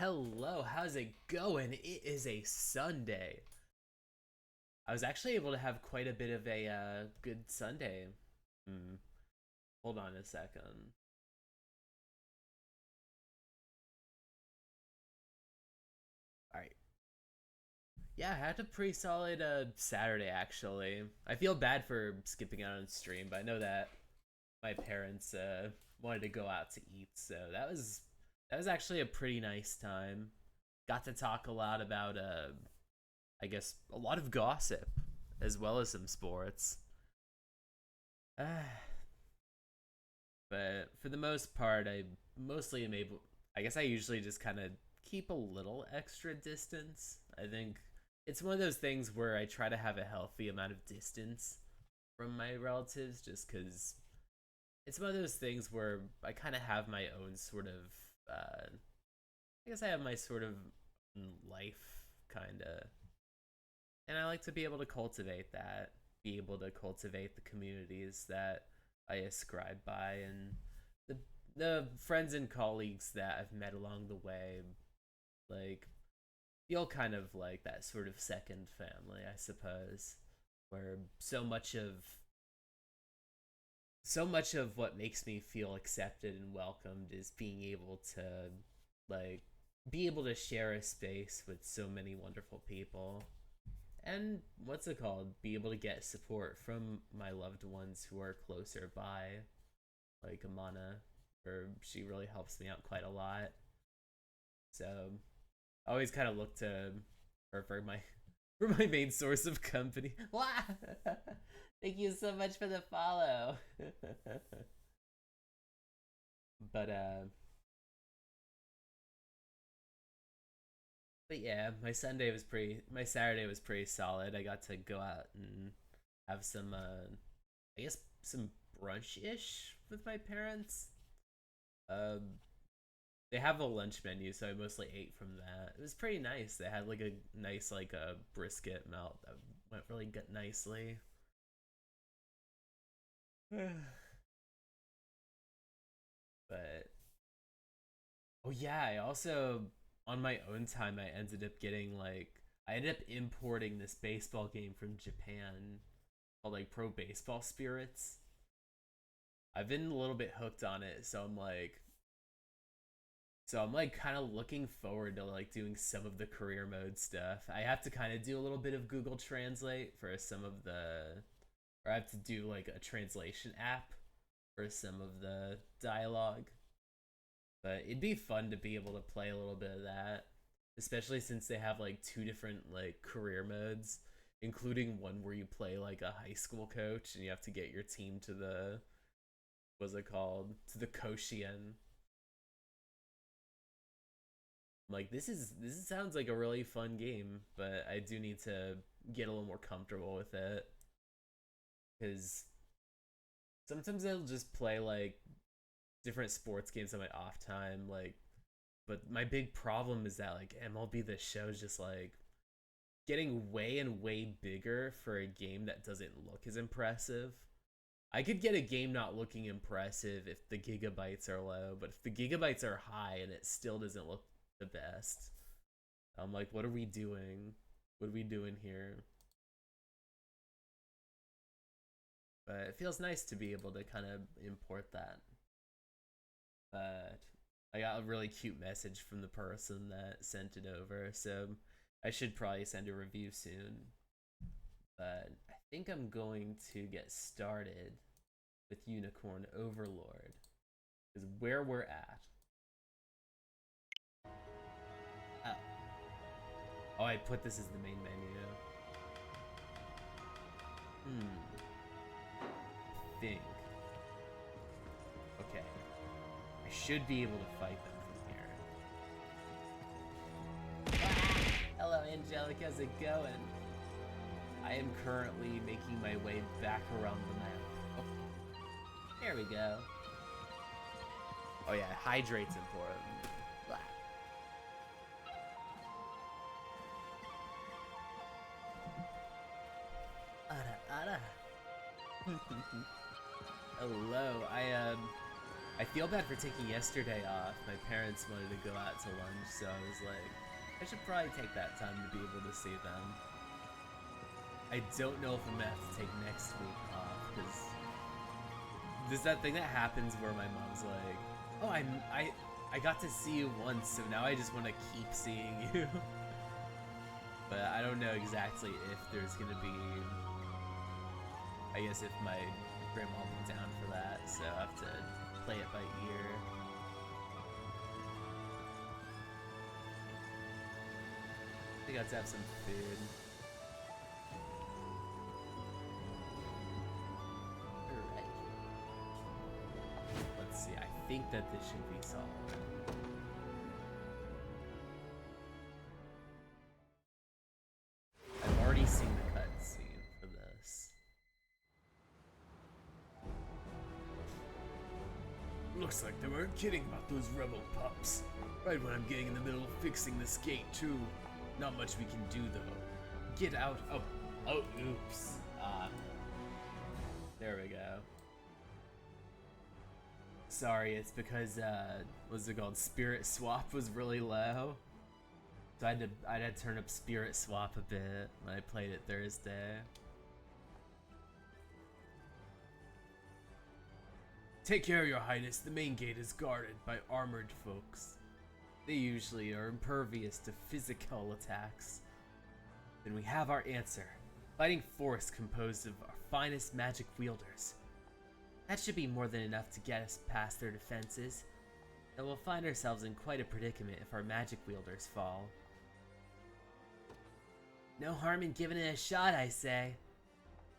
Hello, how's it going? It is a Sunday. I was actually able to have quite a bit of a good Sunday. Hmm. Hold on a second. All right. Yeah, I had a pretty solid Saturday actually. I feel bad for skipping out on stream, but I know that my parents wanted to go out to eat, so that was actually a pretty nice time. Got to talk a lot about I guess a lot of gossip as well as some sports. But for the most part, I mostly am able. I guess I usually just kind of keep a little extra distance. I think it's one of those things where I try to have a healthy amount of distance from my relatives, just because it's one of those things where I kind of have my own sort of. I guess I have my sort of life, kind of, and I like to be able to cultivate that, be able to cultivate the communities that I ascribe by, and the the friends and colleagues that I've met along the way, like feel kind of like that sort of second family, I suppose, where so much of what makes me feel accepted and welcomed is being able to like be able to share a space with so many wonderful people and what's it called, be able to get support from my loved ones who are closer by, like Amana, where she really helps me out quite a lot. So I always kind of look to her for my for my main source of company. Wow! Thank you so much for the follow. but uh, but yeah, my Saturday was pretty solid. I got to go out and have some I guess some brunch ish with my parents. Um, they have a lunch menu, so I mostly ate from that. It was pretty nice. They had like a nice like a brisket melt that went really good nicely. But oh yeah, I also on my own time I ended up importing this baseball game from Japan called like Pro Baseball Spirits. I've been a little bit hooked on it, so I'm like kind of looking forward to like doing some of the career mode stuff. I have to kind of do a little bit of Google Translate for some of the or I have to do like a translation app for some of the dialogue. But it'd be fun to be able to play a little bit of that, especially since they have like two different like career modes, including one where you play like a high school coach and you have to get your team to the what's it called, to the Koshien. Like this sounds like a really fun game, but I do need to get a little more comfortable with it because sometimes I'll just play like different sports games on my off time, like. But my big problem is that like MLB The Show is just like getting way and way bigger for a game that doesn't look as impressive. I could get a game not looking impressive if the gigabytes are low, but if the gigabytes are high and it still doesn't look the best, I'm like, what are we doing? What are we doing here? But it feels nice to be able to kind of import that. But I got a really cute message from the person that sent it over, so I should probably send a review soon. But I think I'm going to get started with Unicorn Overlord, is where we're at. Oh, oh, I put this as the main menu. Think. Okay, I should be able to fight them from here. Hello, Angelic. How's it going? I am currently making my way back around the map. Oh, there we go. Oh yeah, hydrate's important. Blah. Ara ara. Hello. I I feel bad for taking yesterday off. My parents wanted to go out to lunch, so I was like, I should probably take that time to be able to see them. I don't know if I'm gonna have to take next week off, because there's that thing that happens where my mom's like, oh, I got to see you once, so now I just want to keep seeing you. But I don't know exactly if there's gonna be, I guess if my grandma will be down for that, so I have to play it by ear. I got to have some food. Alright. Let's see, I think that this should be solid. I've already seen the cutscene for this. Looks like they weren't kidding about those rebel pups. Right when I'm getting in the middle of fixing this gate too. Not much we can do though. Get out. Oh, oops. There we go. Sorry, it's because, what's it called? Spirit Swap was really low. So I had to turn up Spirit Swap a bit when I played it Thursday. Take care, Your Highness. The main gate is guarded by armored folks. They usually are impervious to physical attacks. Then we have our answer. Fighting force composed of our finest magic wielders. That should be more than enough to get us past their defenses. Though we'll find ourselves in quite a predicament if our magic wielders fall. No harm in giving it a shot, I say.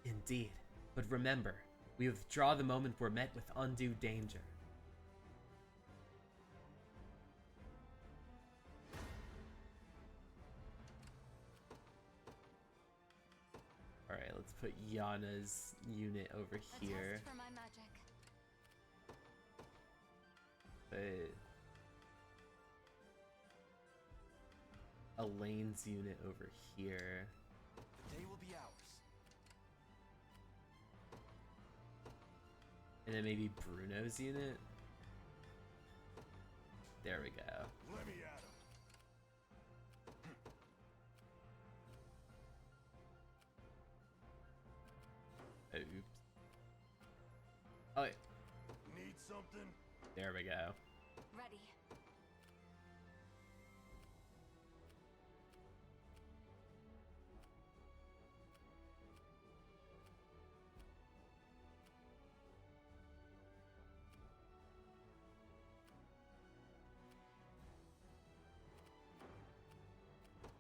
Indeed. But remember, we withdraw the moment we're met with undue danger. Alright, let's put Yana's unit over here. For my magic. Put Elaine's unit over here. The day will be ours. And then maybe Bruno's unit. There we go. Let me at him. Oops. Oh, Need something? there we go. Ready.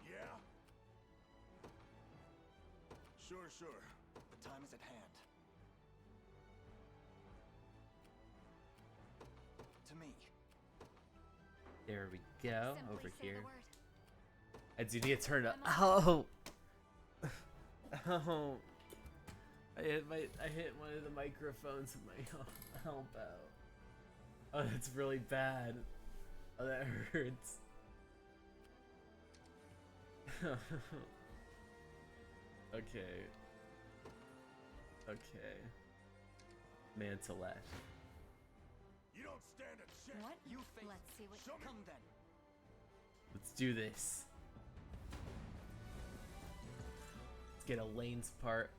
Yeah? Sure. The time is at hand. To me. There we go. Simply Over say here. the word. I do need to turn up. Oh. Oh. I hit one of the microphones with my elbow. Oh, that's really bad. Oh, that hurts. Okay. Mantelette. You don't stand a chance. What? You face. Let's see what. Show me. Come then. Let's do this. Let's get Elaine's part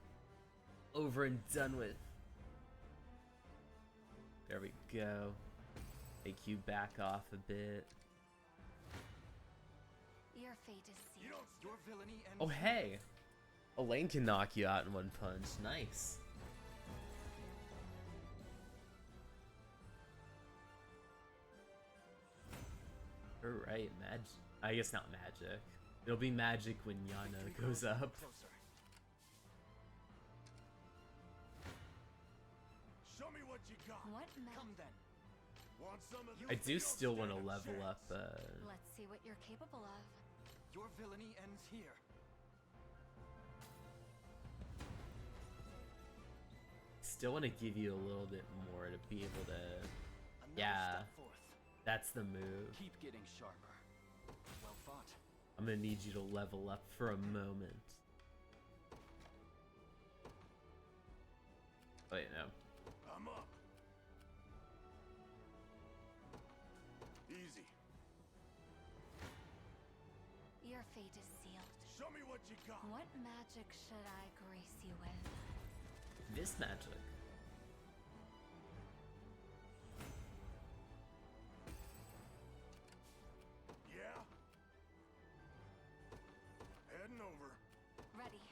over and done with. There we go. Make you back off a bit. Your fate is You sealed. don't. Your villainy ends. Oh, hey! Elaine can knock you out in one punch. Nice. Alright, I guess not magic. It'll be magic when Yana goes up. Closer. Show me what you got. What Come then. Want some of I this? do You don't still want to stand a level up, chance. Let's see what you're capable of. Your villainy ends here. still want to give you a little bit more to be able to. Another Yeah, step forth. that's the move. Keep getting sharper. Well fought. I'm gonna need you to level up for a moment. Wait, no. I'm up. Easy. Your fate is sealed. Show me what you got. What magic should I grace you with? This magic. Yeah? Heading over. Ready.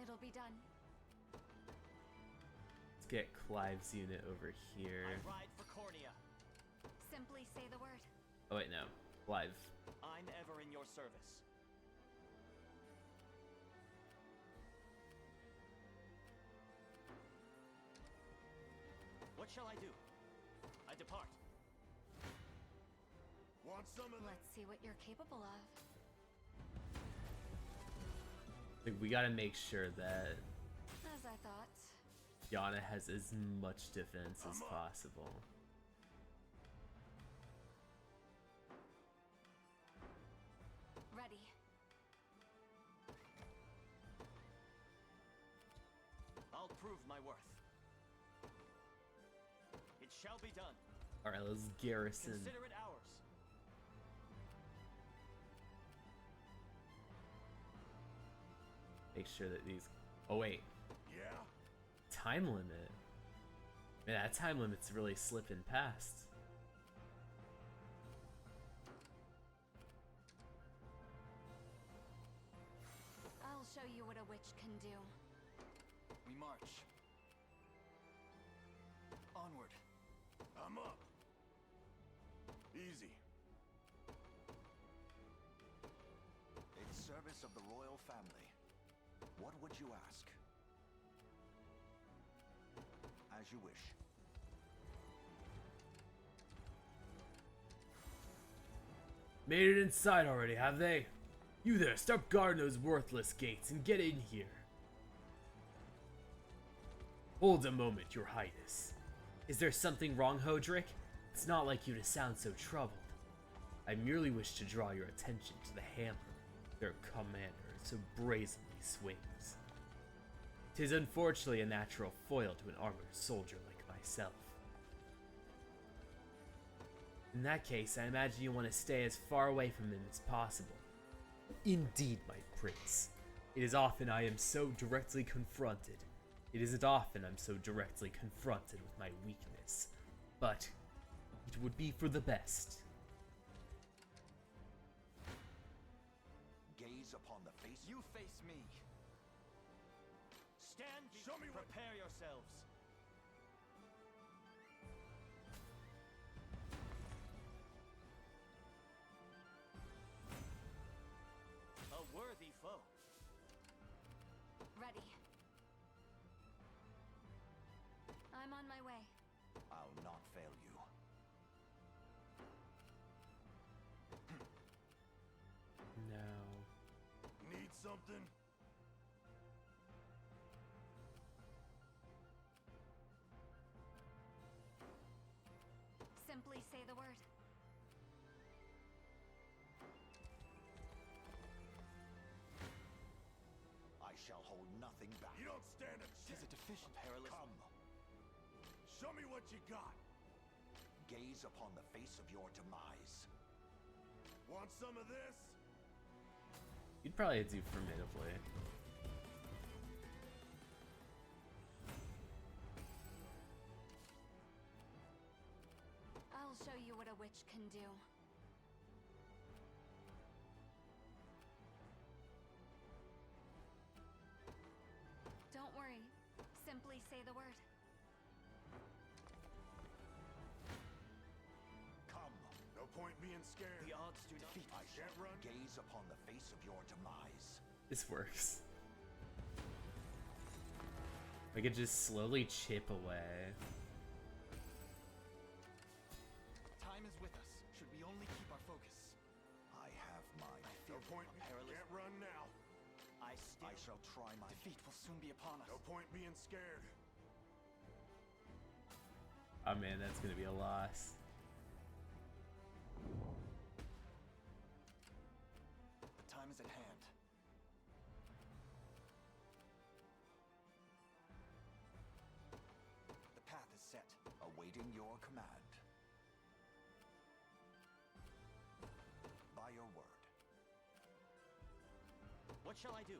It'll be done. Let's get Clive's unit over here. I ride for Cornea. Simply say the word. Oh wait, no. Clive. I'm ever in your service. What shall I do? I depart. Want some of that? Let's see what you're capable of. Like, we gotta make sure that As I thought. Yana has as much defense as I'm up. possible. Ready. I'll prove my worth. It shall be done. Alright, let's garrison. Consider it ours. Make sure that these. Oh wait, Yeah? time limit. Man, that time limit's really slipping past. I'll show you what a witch can do. We march. Onward. I'm up. Easy. In service of the royal family, what would you ask? As you wish. Made it inside already, have they? You there, stop guarding those worthless gates and get in here. Hold a moment, your highness. Is there something wrong, Hodrick? It's not like you to sound so troubled. I merely wish to draw your attention to the hammer their commander so brazenly swings. 'Tis unfortunately a natural foil to an armored soldier like myself. In that case, I imagine you want to stay as far away from him as possible. Indeed, my prince. It is often I am so directly confronted. It isn't often I'm so directly confronted with my weakness, but it would be for the best. Gaze upon the face. You face me. Stand. Show me what- Prepare yourselves. A worthy foe. Ready. I'm on my way. I'll not fail you. No. Need something? Simply say the word. I shall hold nothing back. You don't stand a Tis a deficient perilous. Come. Show me what you got. Gaze upon the face of your demise. Want some of this? You'd probably do formidably. I'll show you what a witch can do. Don't worry. Simply say the word. Come. No point being scared. The odds do not. I can't run. Gaze upon the face of your demise. This works. I could just slowly chip away. Time is with us. Should we only keep our focus? I have mine. No point. Perilous. Can't run now. I I shall try my Defeat will soon be upon us. No point being scared. Oh man, that's gonna be a loss. The time is at hand. The path is set. Awaiting your command. What shall I do?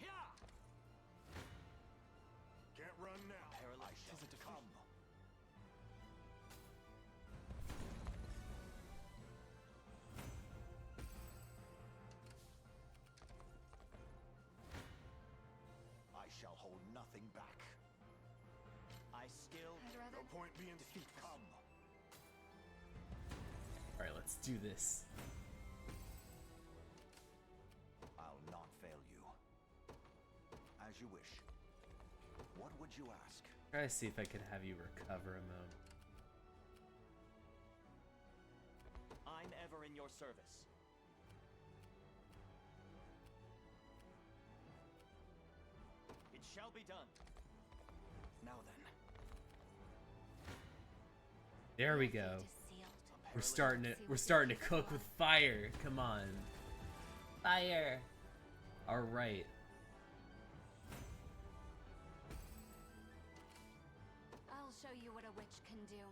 Yeah! Can't run now. I shall come. I shall hold nothing back. I still I'd rather. No point being defeat. Come. All right, let's do this. I'll not fail you. As you wish. What would you ask? Try to see if I can have you recover a moment. I'm ever in your service. It shall be done. Now then. There we Your go. fate is sealed. We're starting to cook with fire. Come on. Fire. All right. I'll show you what a witch can do.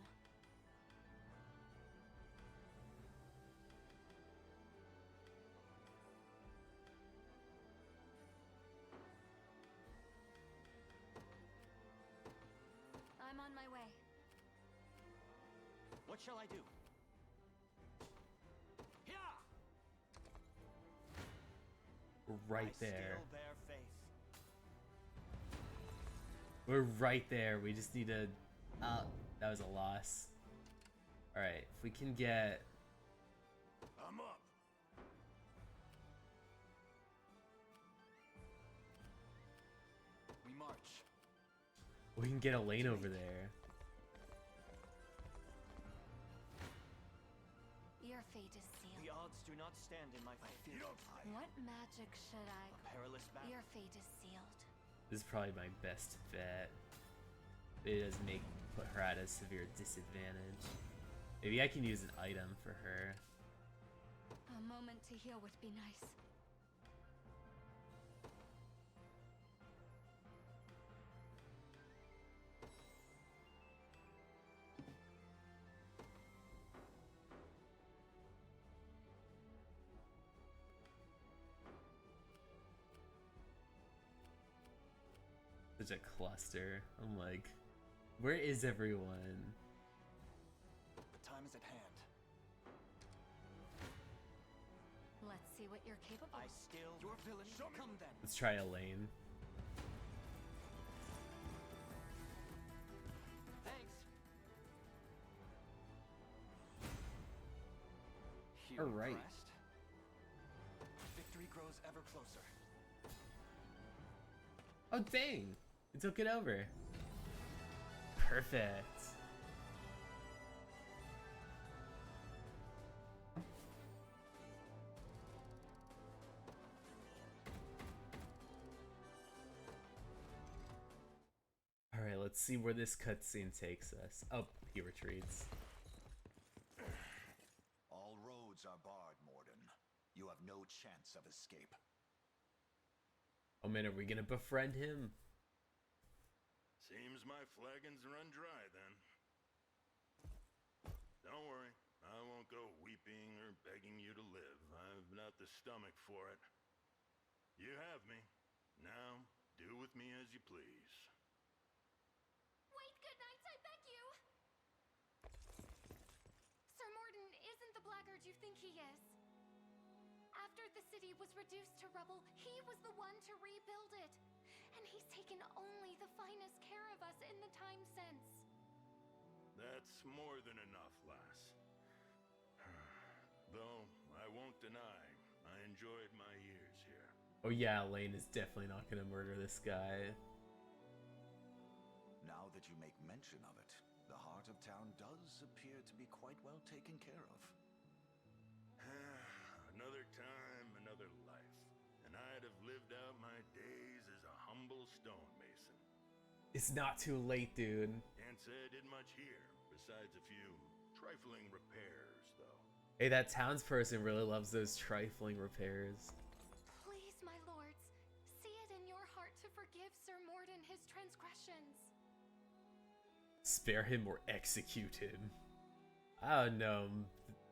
I'm on my way. What shall I do? Yeah! We're right I there. still bear faith. We're right there. We just need to. That was a loss. All right, if we can get. I'm up. We march. We can get a lane over there. Your fate is The sealed. odds do not stand in my favor. You don't fight. What magic should I? A perilous battle. Your fate is sealed. This is probably my best bet. It does put her at a severe disadvantage. Maybe I can use an item for her. A moment to heal would be nice. Such a cluster. I'm like, where is everyone? The time is at hand. Let's see what you're capable I of. still your villain. Come then. Let's try a lane. Thanks. All right. Impressed? Victory grows ever closer. Oh dang! It took it over. Perfect. All right, let's see where this cutscene takes us. Oh, he retreats. All roads are barred, Morden. You have no chance of escape. Oh man, are we gonna befriend him? Seems my flagons run dry then. Don't worry, I won't go weeping or begging you to live. I've not the stomach for it. You have me. Now, do with me as you please. Wait, good nights, I beg you! Sir Morden isn't the blackguard you think he is. After the city was reduced to rubble, he was the one to rebuild it. And he's taken only the finest care of us in the time since. That's more than enough, lass. Though, I won't deny, I enjoyed my years here. Oh yeah, Lane is definitely not gonna murder this guy. Now that you make mention of it, the heart of town does appear to be quite well taken care of. Another time, another life. And I'd have lived out my days as a humble stonemason. It's not too late, dude. Can't say I did much here, besides a few trifling repairs, though. Hey, that townsperson really loves those trifling repairs. Please, my lords, see it in your heart to forgive Sir Morden his transgressions. Spare him or execute him. I don't know.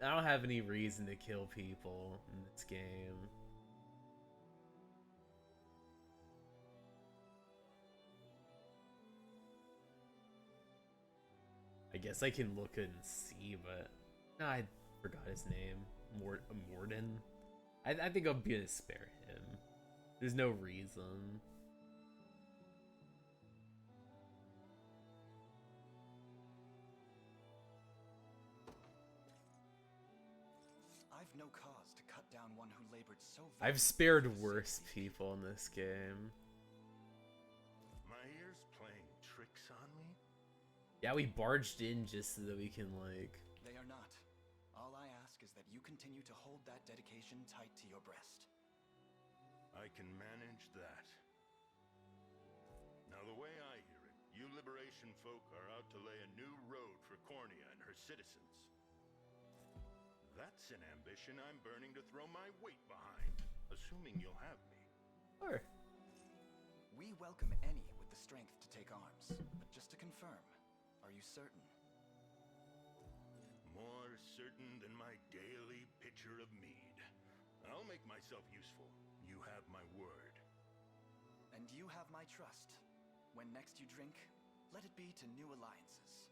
I don't have any reason to kill people in this game. I guess I can look and see, but no, I forgot his name. Morden. I think I'm gonna spare him. There's no reason. I've no cause to cut down one who labored so I've valiantly spared for worse safety. people in this game. My ears playing tricks on me? Yeah, we barged in just so that we can, like... They are not. All I ask is that you continue to hold that dedication tight to your breast. I can manage that. Now, the way I hear it, you Liberation folk are out to lay a new road for Cornea and her citizens. That's an ambition I'm burning to throw my weight behind, assuming you'll have me. Sure. We welcome any with the strength to take arms. But just to confirm, are you certain? More certain than my daily pitcher of mead. I'll make myself useful. You have my word. And you have my trust. When next you drink, let it be to new alliances.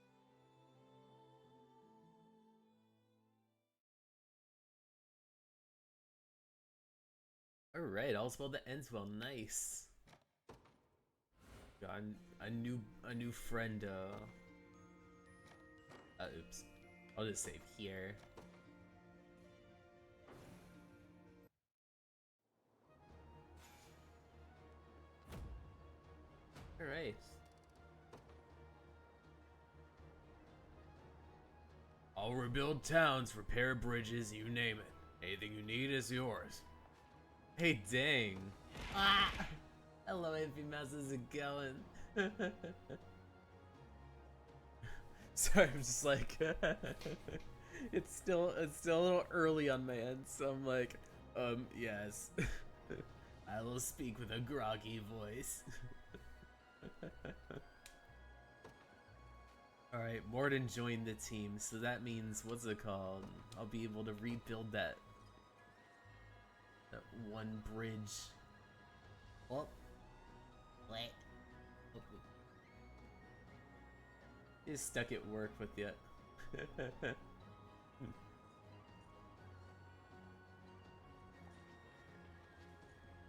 Alright, all's well that ends well. Nice. Got a new friend, oops. I'll just save here. Alright. I'll rebuild towns, repair bridges, you name it. Anything you need is yours. Hey, dang. Ah! Hello, Infy Mouse, how's it going? Sorry, I'm just like... it's still a little early on my end, so I'm like, yes. I will speak with a groggy voice. Alright, Morden joined the team, so that means, what's it called? I'll be able to rebuild that one bridge. Oh. Wait. Oh. He's stuck at work with you.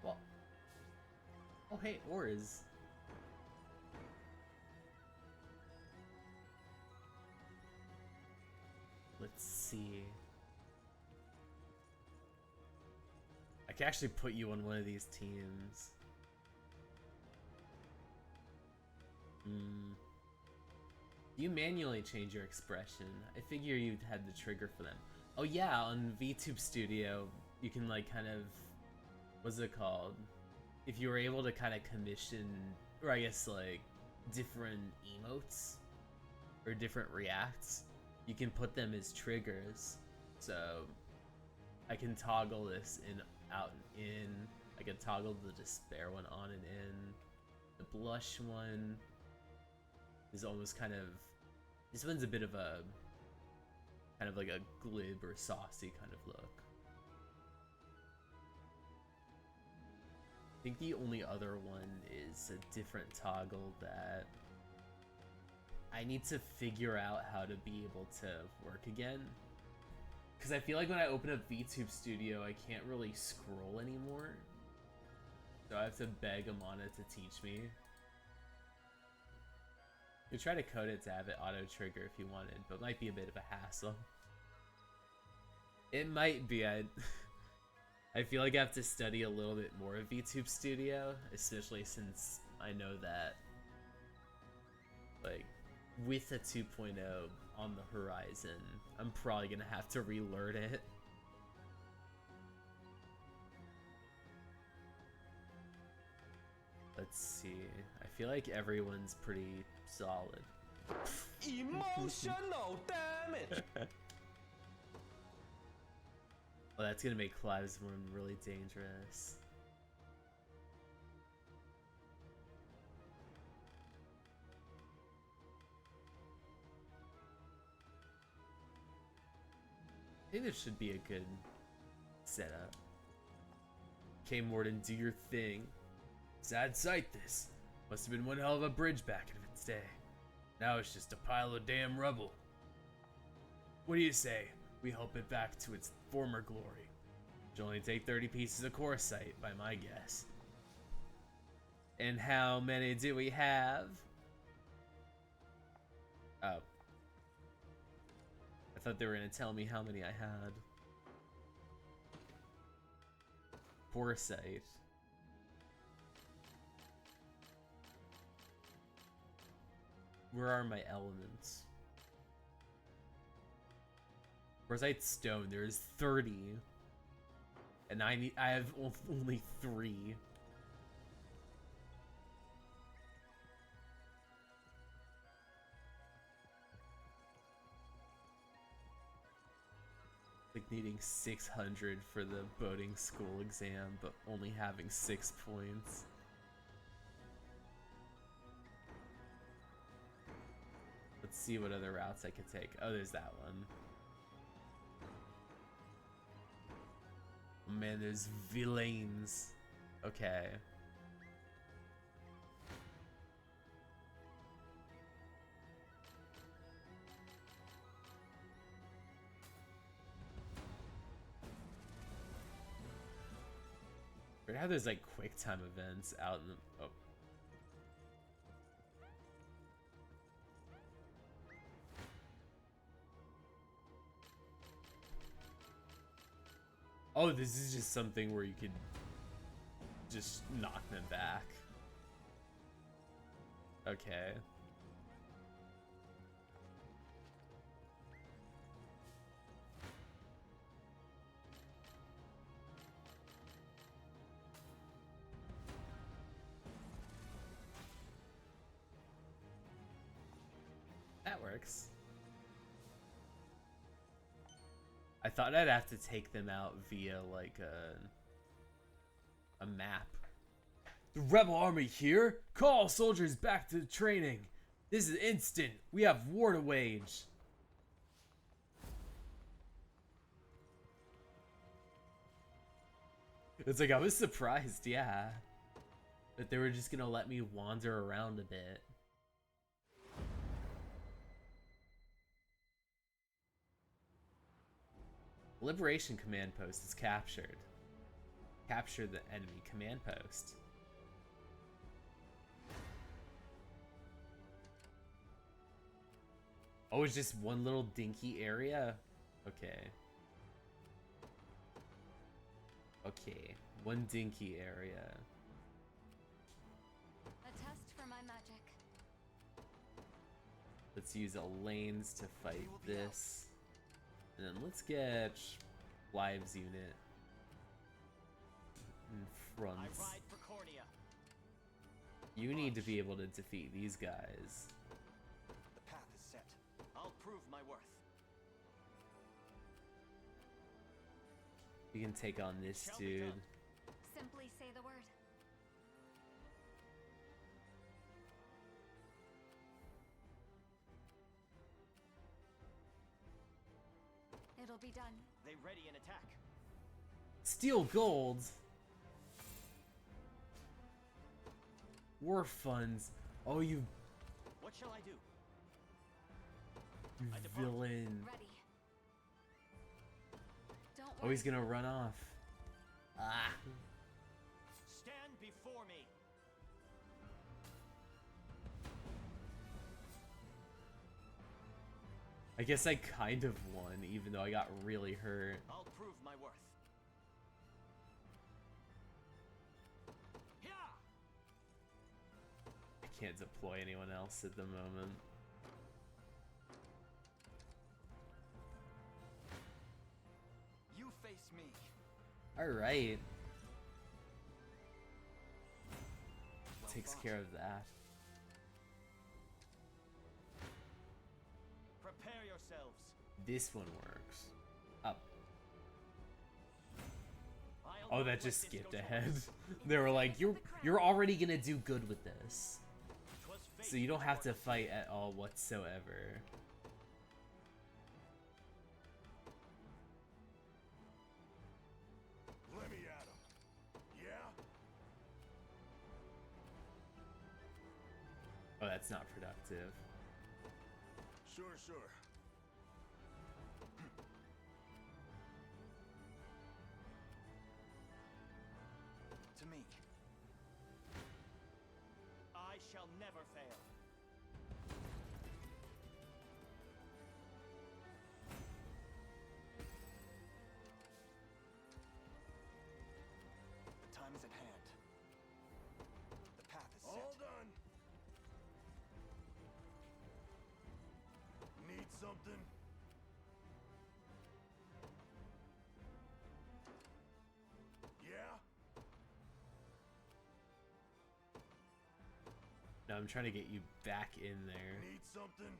Well. Oh, hey, ores. Let's see. I can actually put you on one of these teams. You manually change your expression. I figure you'd had the trigger for them. Oh yeah, on VTube Studio, you can like kind of, what's it called? If you were able to kind of commission, or I guess like different emotes or different reacts, you can put them as triggers. So I can toggle this in, out and in. I can toggle the despair one on and in. The blush one is almost kind of, this one's a bit of a, kind of like a glib or saucy kind of look. I think the only other one is a different toggle that I need to figure out how to be able to work again. Because I feel like when I open up VTube Studio, I can't really scroll anymore. So I have to beg Amana to teach me. You try to code it to have it auto-trigger if you wanted, but it might be a bit of a hassle. It might be. I feel like I have to study a little bit more of VTube Studio, especially since I know that, like, with a 2.0 on the horizon, I'm probably gonna have to relearn it. Let's see. I feel like everyone's pretty solid. Emotional damage. Well, that's gonna make Clive's Room really dangerous. think this should be a good setup. Okay, Morden, do your thing. Sad sight, this. Must have been one hell of a bridge back in its day. Now it's just a pile of damn rubble. What do you say? We help it back to its former glory. It'll only take 30 pieces of quartzite, by my guess. And how many do we have? Oh. I thought they were gonna tell me how many I had. Quartzite. Where are my elements? Quartzite stone, there is 30. And I have only 3. Like needing 600 for the boating school exam, but only having 6 points. Let's see what other routes I could take. Oh, there's that one. Oh man, there's villains. Okay. Weird how there's like quick time events out in the Oh, this is just something where you could just knock them back. Okay. That works. I thought I'd have to take them out via like a map. The rebel army here? Call all soldiers back to training. This is instant. We have war to wage. It's like I was surprised, yeah, that they were just gonna let me wander around a bit. Liberation command post is captured. Capture the enemy command post. Oh, it's just one little dinky area? Okay. Okay, one dinky area. A test for my magic. Let's use Elaine's to fight this. And then let's get Lives unit in front. I ride for Cornea. You need to be able to defeat these guys. The path is set. I'll prove my worth. You can take on this dude. Simply say the word. It'll be done. They ready an attack. Steal gold. War funds. Oh, you What shall I do? I depart. villain. Ready. Don't Oh, worry. he's gonna run off. Ah. Stand before me. I guess I kind of won, even though I got really hurt. I'll prove my worth. Yeah. I can't deploy anyone else at the moment. You face me. Alright. Well Takes fought. care of that. Prepare yourselves. This one works. Up. I'll Oh, that not just let this skipped go to ahead. waste. They were like, you're already gonna do good with this. 'Twas fate So you don't have to before fight at all whatsoever. perspective. Sure, sure. To me. I shall never fail. The time is at hand. The path is set. All done. Need something? Yeah? Now I'm trying to get you back in there. Need something?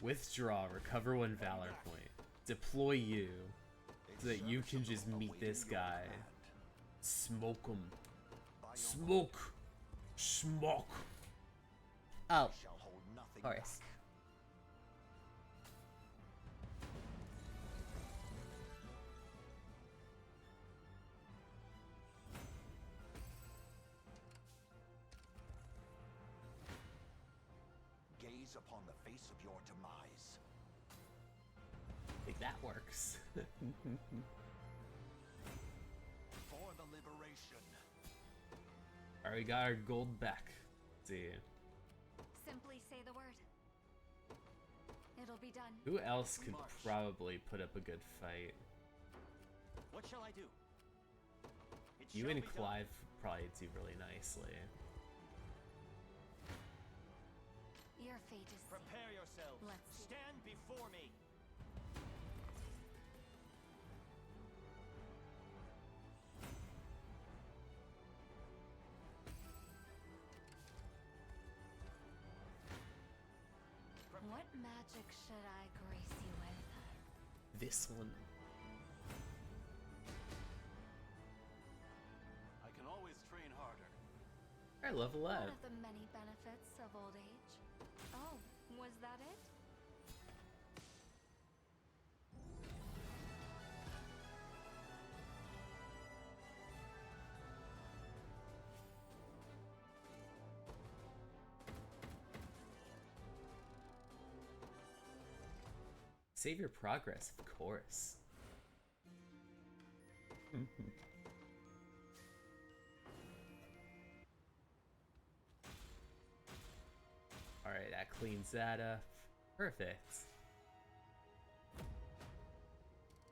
Withdraw, recover one valor point. Deploy you so that you can just meet this guy. Smoke him. Smoke. Smoke. Oh, Shall hold nothing of course. back. Gaze upon the face of your demise. I think that works. For the liberation. Alright, we got our gold back. Let's see. Simply say the word. It'll be done. Who else We could march. probably put up a good fight? What shall I do? It You shall and be done. Clive probably do really nicely. Your fate is sealed. Prepare yourselves. Let's see. Stand before me. What magic should I grace you with? This one. I can always train harder. Alright, level One up. of the many benefits of old age. Oh, was that it? Save your progress, of course. Alright, that cleans that up. Perfect.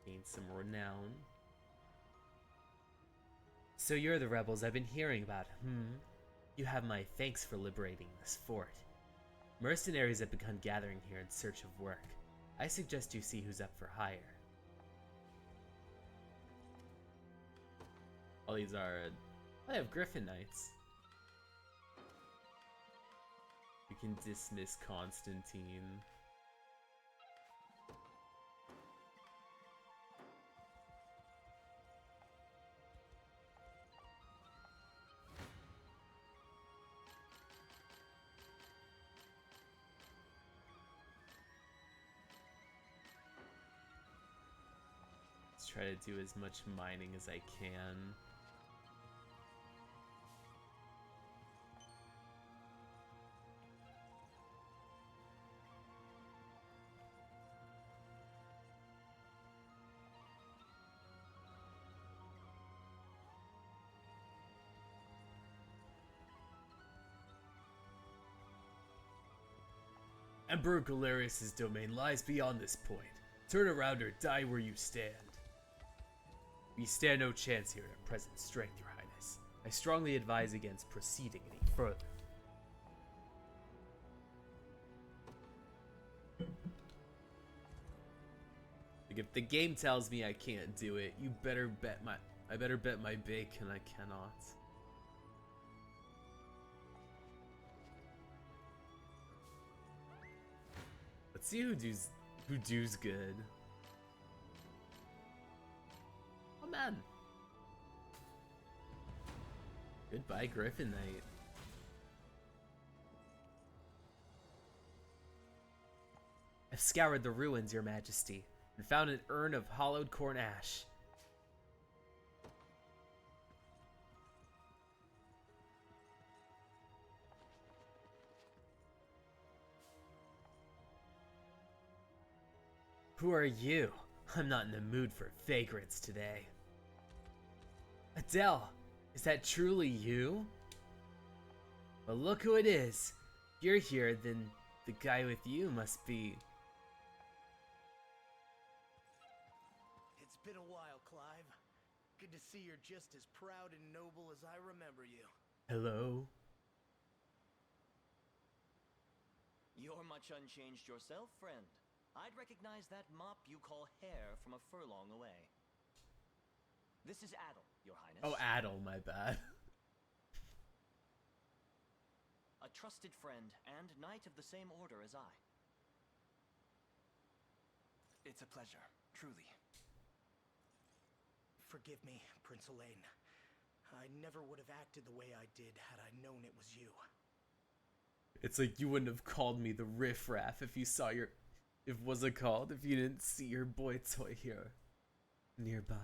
Gain some renown. So you're the rebels I've been hearing about, You have my thanks for liberating this fort. Mercenaries have begun gathering here in search of work. I suggest you see who's up for hire. All these are... I have Griffin Knights. You can dismiss Constantine. Let's try to do as much mining as I can. Emperor Galerius' domain lies beyond this point. Turn around or die where you stand. We stand no chance here at present strength, Your Highness. I strongly advise against proceeding any further. Like if the game tells me I can't do it, I better bet my bacon I cannot. Let's see who does good. Oh man. Goodbye, Griffin Knight. I've scoured the ruins, Your Majesty, and found an urn of hollowed corn ash. Who are you? I'm not in the mood for vagrants today. Adele, is that truly you? Well, look who it is. If you're here, then the guy with you must be... It's been a while, Clive. Good to see you're just as proud and noble as I remember you. Hello? You're much unchanged yourself, friend. I'd recognize that mop you call hair from a furlong away. This is Adel, Your Highness. Oh, Adel, my bad. A trusted friend and knight of the same order as I. It's a pleasure, truly. Forgive me, Prince Elaine. I never would have acted the way I did had I known it was you. It's like you wouldn't have called me the riffraff if you saw your... If was it called? If you didn't see your boy toy here nearby.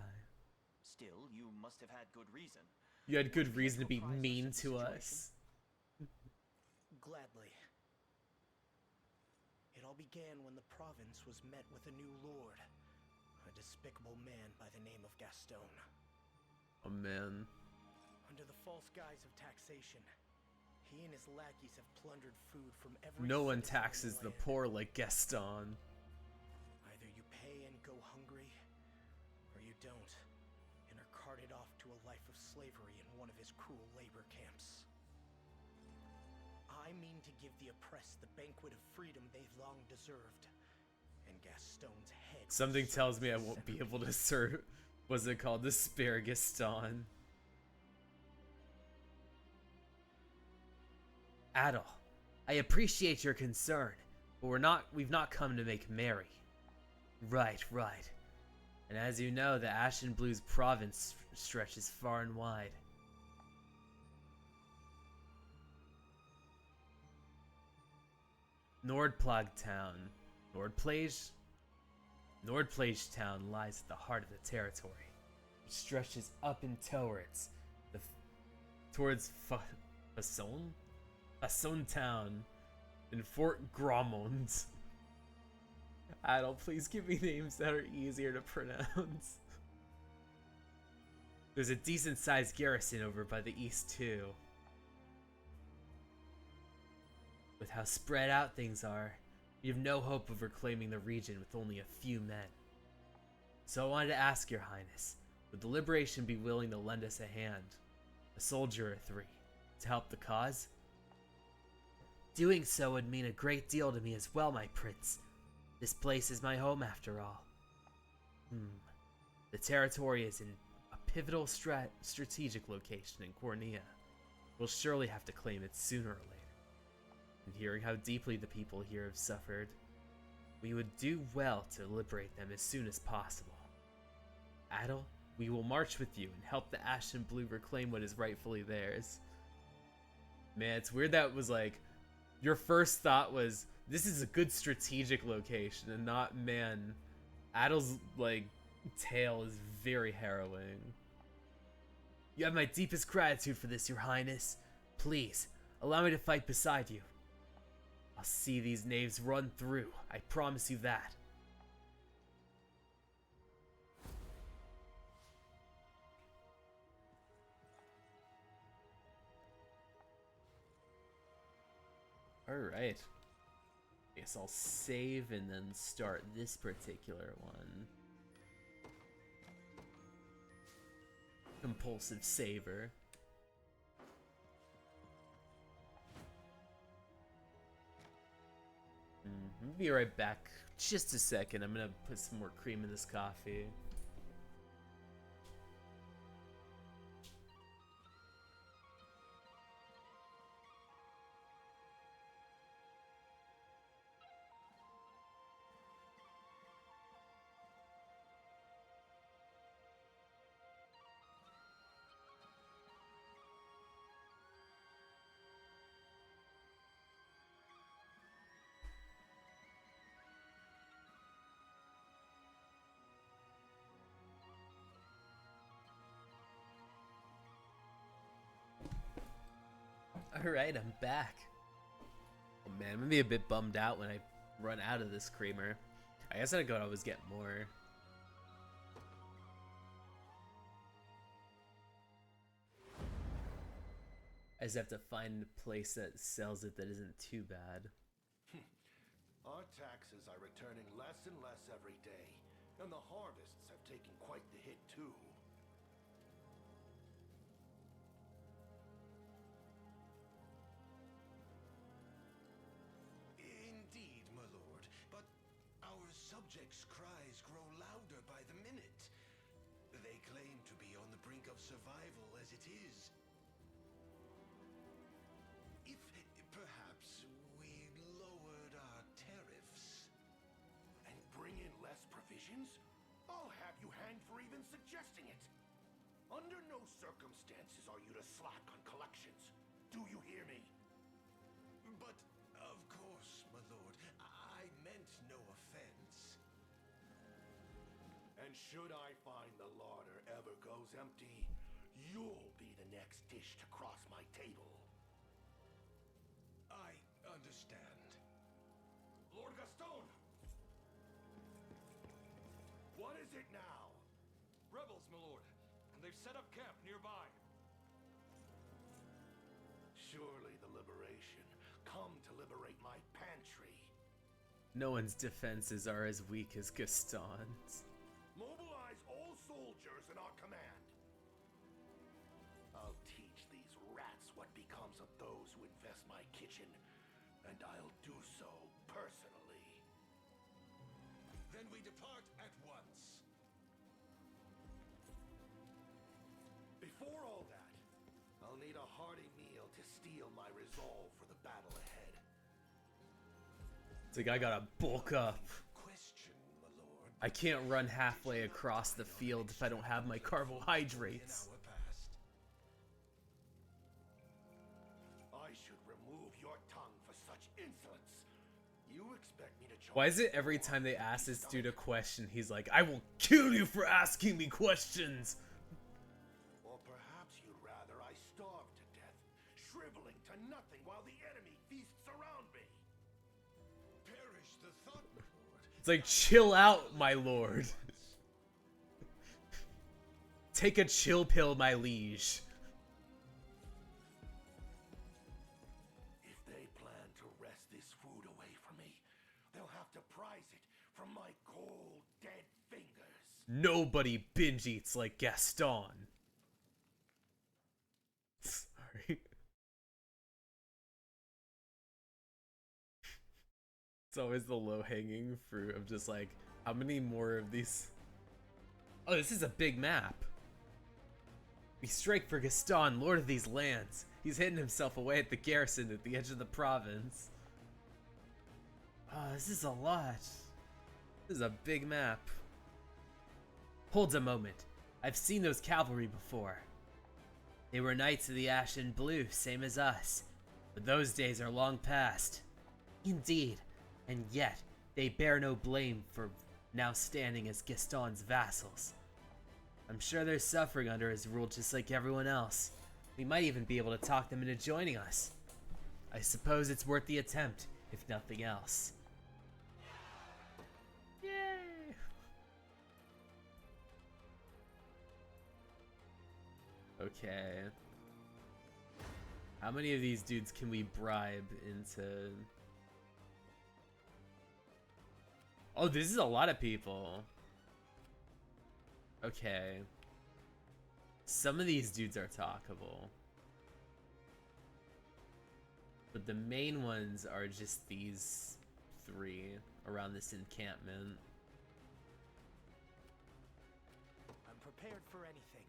Still, you must have had good reason. You had good Would you reason to like be apprise us mean of the to situation? us. Gladly. It all began when the province was met with a new lord. A despicable man by the name of Gaston. Oh man. Under the false guise of taxation, he and his lackeys have plundered food from every No one citizen in taxes the land. poor like Gaston. Either you pay and go hungry, or you don't, and are carted off to a life of slavery in one of his cruel labor camps. I mean to give the oppressed the banquet of freedom they've long deserved, and Gaston's head... will Something serve tells me as I a won't be scepter. able to serve... Was it called? Despair Gaston. Adel, I appreciate your concern, but we've not come to make merry. Right. And as you know, the Ashen Blues province stretches far and wide. Nordplage Town. Nordplage Town lies at the heart of the territory. It stretches up and towards Fasson Town and Fort Gromond. Adel, please give me names that are easier to pronounce. There's a decent sized garrison over by the east too. With how spread out things are, we have no hope of reclaiming the region with only a few men. So I wanted to ask your highness, would the Liberation be willing to lend us a hand, a soldier or three, to help the cause? Doing so would mean a great deal to me as well, my prince. This place is my home after all. The territory is in a pivotal strategic location in Cornea. We'll surely have to claim it sooner or later. And hearing how deeply the people here have suffered, we would do well to liberate them as soon as possible. Adel, we will march with you and help the Ashen Blue reclaim what is rightfully theirs. Man, it's weird that was like, your first thought was, this is a good strategic location, and not, man, Adel's, like, tale is very harrowing. You have my deepest gratitude for this, your highness. Please, allow me to fight beside you. I'll see these knaves run through, I promise you that. Alright. Guess I'll save and then start this particular one. Compulsive saver. Be right back. Just a second. I'm gonna put some more cream in this coffee. Alright, I'm back. Oh man, I'm gonna be a bit bummed out when I run out of this creamer. I guess I could always get more. I just have to find a place that sells it that isn't too bad. Our taxes are returning less and less every day, and the harvests have taken quite the hit too. Indeed, my lord, but our subjects' cries grow louder by the minute. They claim to be on the brink of survival as it is. If perhaps we lowered our tariffs... And bring in less provisions? I'll have you hanged for even suggesting it. Under no circumstances are you to slack on collections. Do you hear me? But, of course, my lord, I meant no offense. And should I find the larder ever goes empty, you'll be the next dish to cross my table. I understand. Lord Gaston! What is it now? Rebels, my lord, and they've set up camp nearby. Surely the liberation come to liberate my pantry. No one's defenses are as weak as Gaston's. Mobilize all soldiers in our command. I'll teach these rats what becomes of those who infest my kitchen, and I'll do so personally. Then we depart at once. Before all that, I'll need a hearty meal to steel my resolve for the battle ahead. It's like I gotta bulk up. Question, my lord. I can't run halfway across the field if I don't have my carbohydrates. An hour past. I should remove your tongue for such insolence. You expect me to join? Why is it every time they ask this dude a question, he's like, I will kill you for asking me questions? Or perhaps you'd rather I starve to death, shriveling to nothing while the enemy feasts around me. Perish the thought, my lord. It's like, chill out, my lord. Take a chill pill, my liege. If they plan to wrest this food away from me, they'll have to prize it from my cold, dead fingers. Nobody binge eats like Gaston. Sorry. It's always the low-hanging fruit of just like, how many more of these? Oh, this is a big map. We strike for Gaston, lord of these lands. He's hidden himself away at the garrison at the edge of the province. Oh, this is a lot. This is a big map. Hold a moment. I've seen those cavalry before. They were knights of the Ashen Blue, same as us. But those days are long past. Indeed. And yet, they bear no blame for now standing as Gaston's vassals. I'm sure they're suffering under his rule just like everyone else. We might even be able to talk them into joining us. I suppose it's worth the attempt, if nothing else. Yay! Okay. How many of these dudes can we bribe into... Oh, this is a lot of people. Okay. Some of these dudes are talkable. But the main ones are just these three around this encampment. I'm prepared for anything.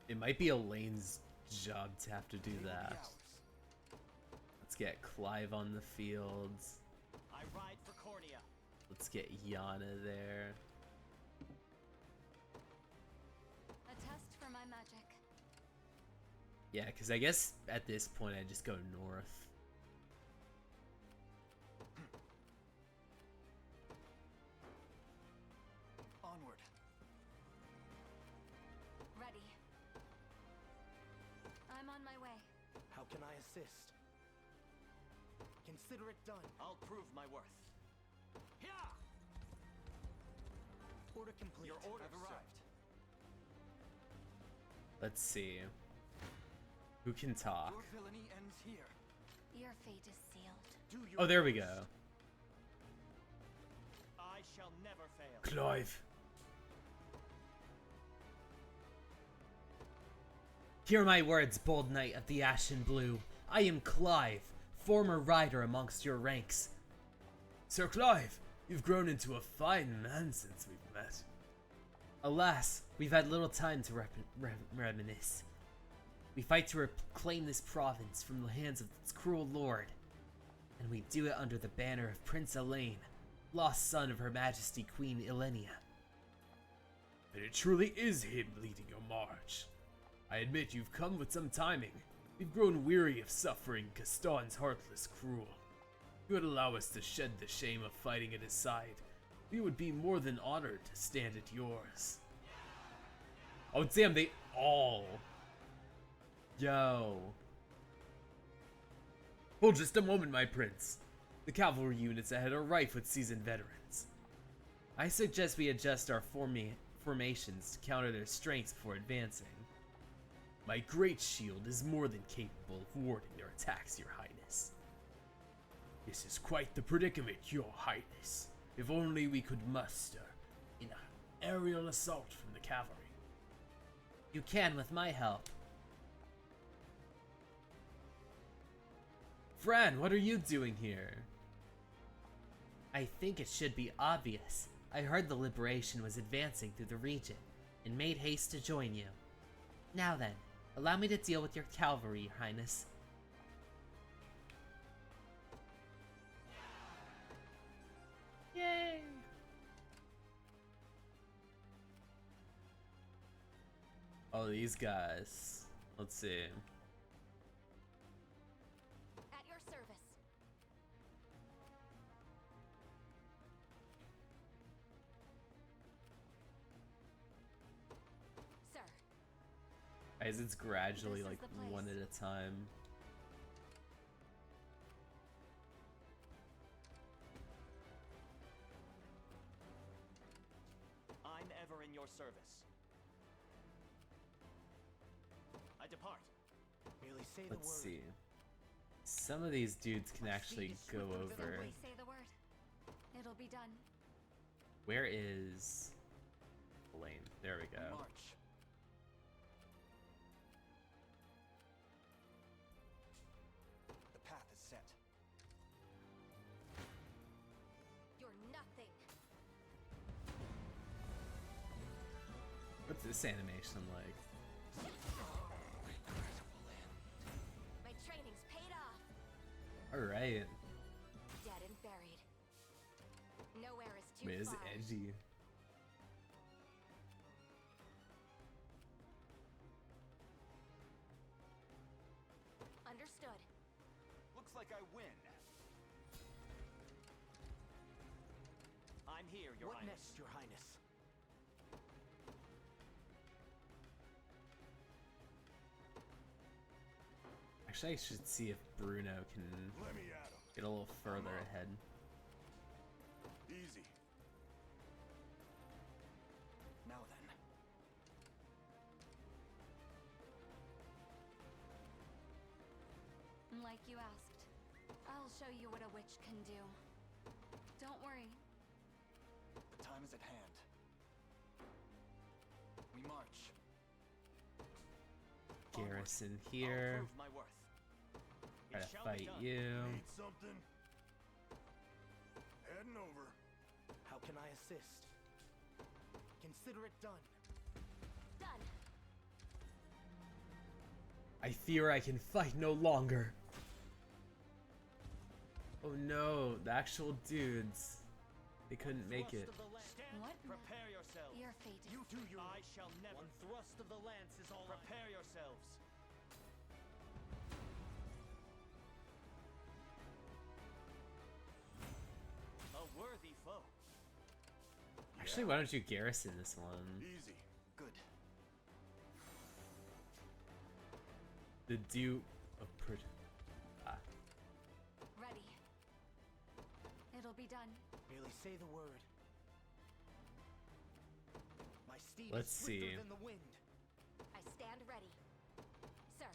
It might be Elaine's job to have to do that. Let's get Clive on the fields. I ride for Cordia. Let's get Yana there. A test for my magic. Yeah, because I guess at this point I just go north. Onward. Ready. I'm on my way. How can I assist? Consider it done. I'll prove my worth. Yeah! Order complete. Your order, I've arrived. Let's see. Who can talk? Your villainy ends here. Your fate is sealed. Do your Oh, there we go. I shall never fail. Clive. Hear my words, bold knight of the Ashen Blue. I am Clive, former rider amongst your ranks. Sir Clive, you've grown into a fine man since we've met. Alas, we've had little time to reminisce. We fight to reclaim this province from the hands of its cruel lord, and we do it under the banner of Prince Elaine, lost son of Her Majesty Queen Ilenia. And it truly is him leading your march. I admit you've come with some timing. We've grown weary of suffering Gaston's heartless cruel. If you would allow us to shed the shame of fighting at his side, we would be more than honored to stand at yours. Oh damn, they all. Yo. Hold just a moment, my prince. The cavalry units ahead are rife with seasoned veterans. I suggest we adjust our formations to counter their strengths before advancing. My great shield is more than capable of warding their attacks, your highness. This is quite the predicament, your highness. If only we could muster an aerial assault from the cavalry. You can with my help. Fran, what are you doing here? I think it should be obvious. I heard the Liberation was advancing through the region, and made haste to join you. Now then, allow me to deal with your cavalry, Your Highness. Yay! Oh, these guys. Let's see. At your service. Sir. Guys, it's gradually This is like the place. one at a time. I'm ever in your service. I depart. Merely say the Let's word. see. Some of these dudes can My actually speed is go swifter than over. Simply say the word. It'll be done. Where is Elaine? There we go. March. The path is set. You're nothing. What's this animation like? My training's paid off. Alright. Dead and buried. Nowhere is too Wait, it's far. edgy. Understood. Looks like I win. I'm here, Your What Highness. next, Your Highness? Actually, I should see if Bruno can Let me at him. get a little further ahead. Easy. Now then. Like you asked. I'll show you what a witch can do. Don't worry. The time is at hand. We march. Garrison I'll here. prove my worth. Try It to shall be fight done. you. Need something? Heading over. How can I assist? Consider it done. Done. I fear I can fight no longer. Oh no, the actual dudes. They couldn't make it. Stand. What? Prepare yourselves. Your fate is You do your I shall never. One thrust of the lance is all Prepare yourselves. A worthy foe. Actually, why don't you garrison this one? Easy. Good. The Duke of Ah, ready. It'll be done. Merely say the word. My steed Let's is swifter see. than the wind. I stand ready. Sir,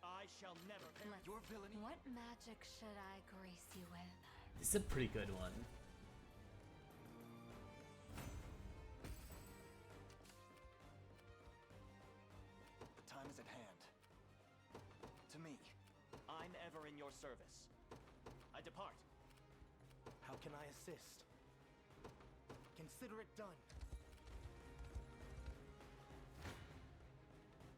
I shall never perish. Your villainy. what magic should I grace you with? This is a pretty good one. The time is at hand. To me. I'm ever in your service. I depart. How can I assist? Consider it done.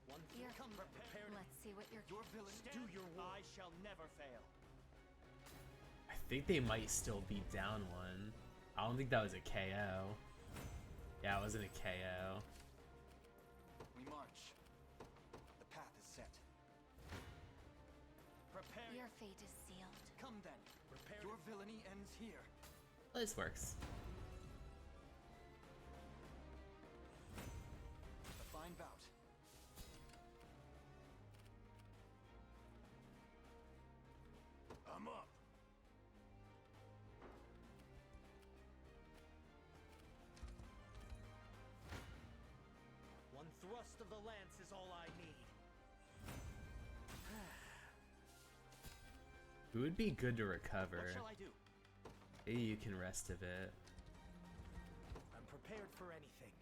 One You're come prepared. Let's see what you're. Your villainy. Do your work. I shall never fail. I think they might still be down one. I don't think that was a KO. Yeah, it wasn't a KO. We march. The path is set. Prepare. Your fate is sealed. Come then. Prepare. Your villainy ends here. Well, this works. A fine bout. I'm up. One thrust of the lance is all I need. It would be good to What recover. shall I do? Maybe you can rest a bit. I'm prepared for anything.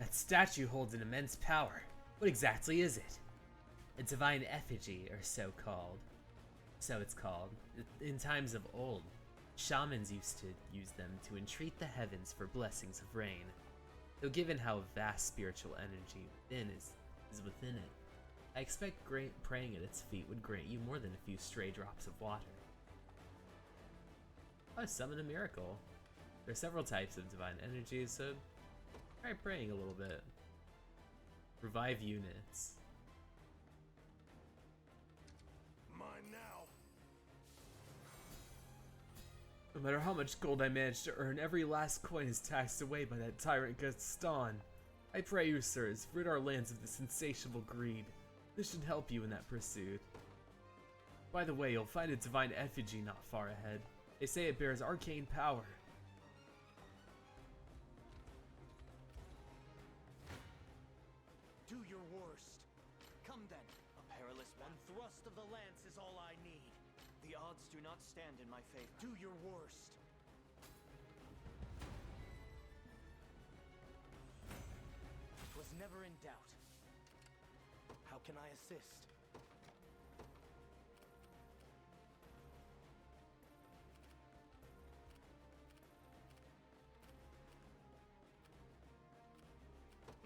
That statue holds an immense power. What exactly is it? A divine effigy, or so called. So it's called. In times of old, shamans used to use them to entreat the heavens for blessings of rain. Though given how vast spiritual energy within is within it, I expect praying at its feet would grant you more than a few stray drops of water. Oh, summon a miracle. There are several types of divine energies, so try praying a little bit. Revive units. Mine now. No matter how much gold I manage to earn, every last coin is taxed away by that tyrant Gaston. I pray you, sirs, rid our lands of this insatiable greed. This should help you in that pursuit. By the way, you'll find a divine effigy not far ahead. They say it bears arcane power. Do your worst. Come then. A perilous One path. thrust of the lance is all I need. The odds do not stand in my favor. Do your worst. Was never in doubt. How can I assist?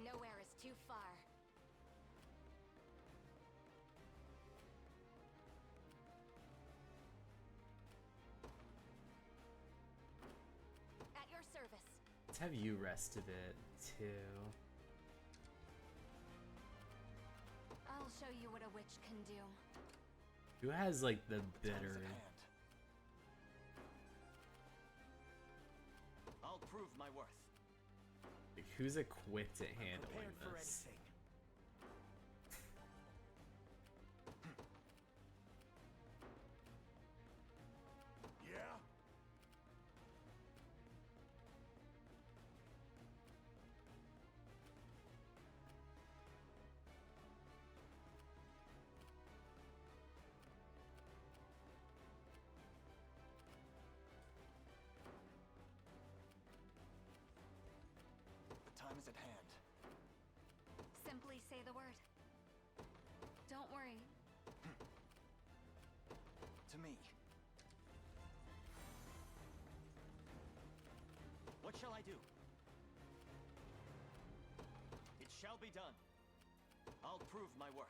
Nowhere is too far. At your service. Let's have you rest a bit, too. I'll show you what a witch can do. Who has, like, the Time is bitter... at hand. I'll prove my worth. Like, who's equipped at handling Prepared for this? anything. Yeah? The time is at hand. Simply say the word. Don't worry. To me. What shall I do? It shall be done. I'll prove my worth.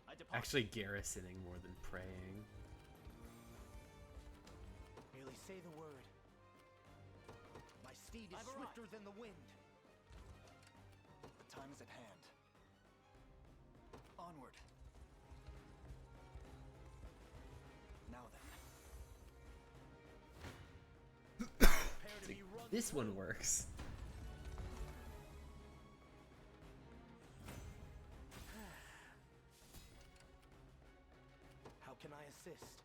I depart. Actually garrisoning more than praying. Merely say the word. My steed is I've arrived. swifter than the wind. The time is at hand. Onward. Now then. Prepare to be run This one through. works. assist?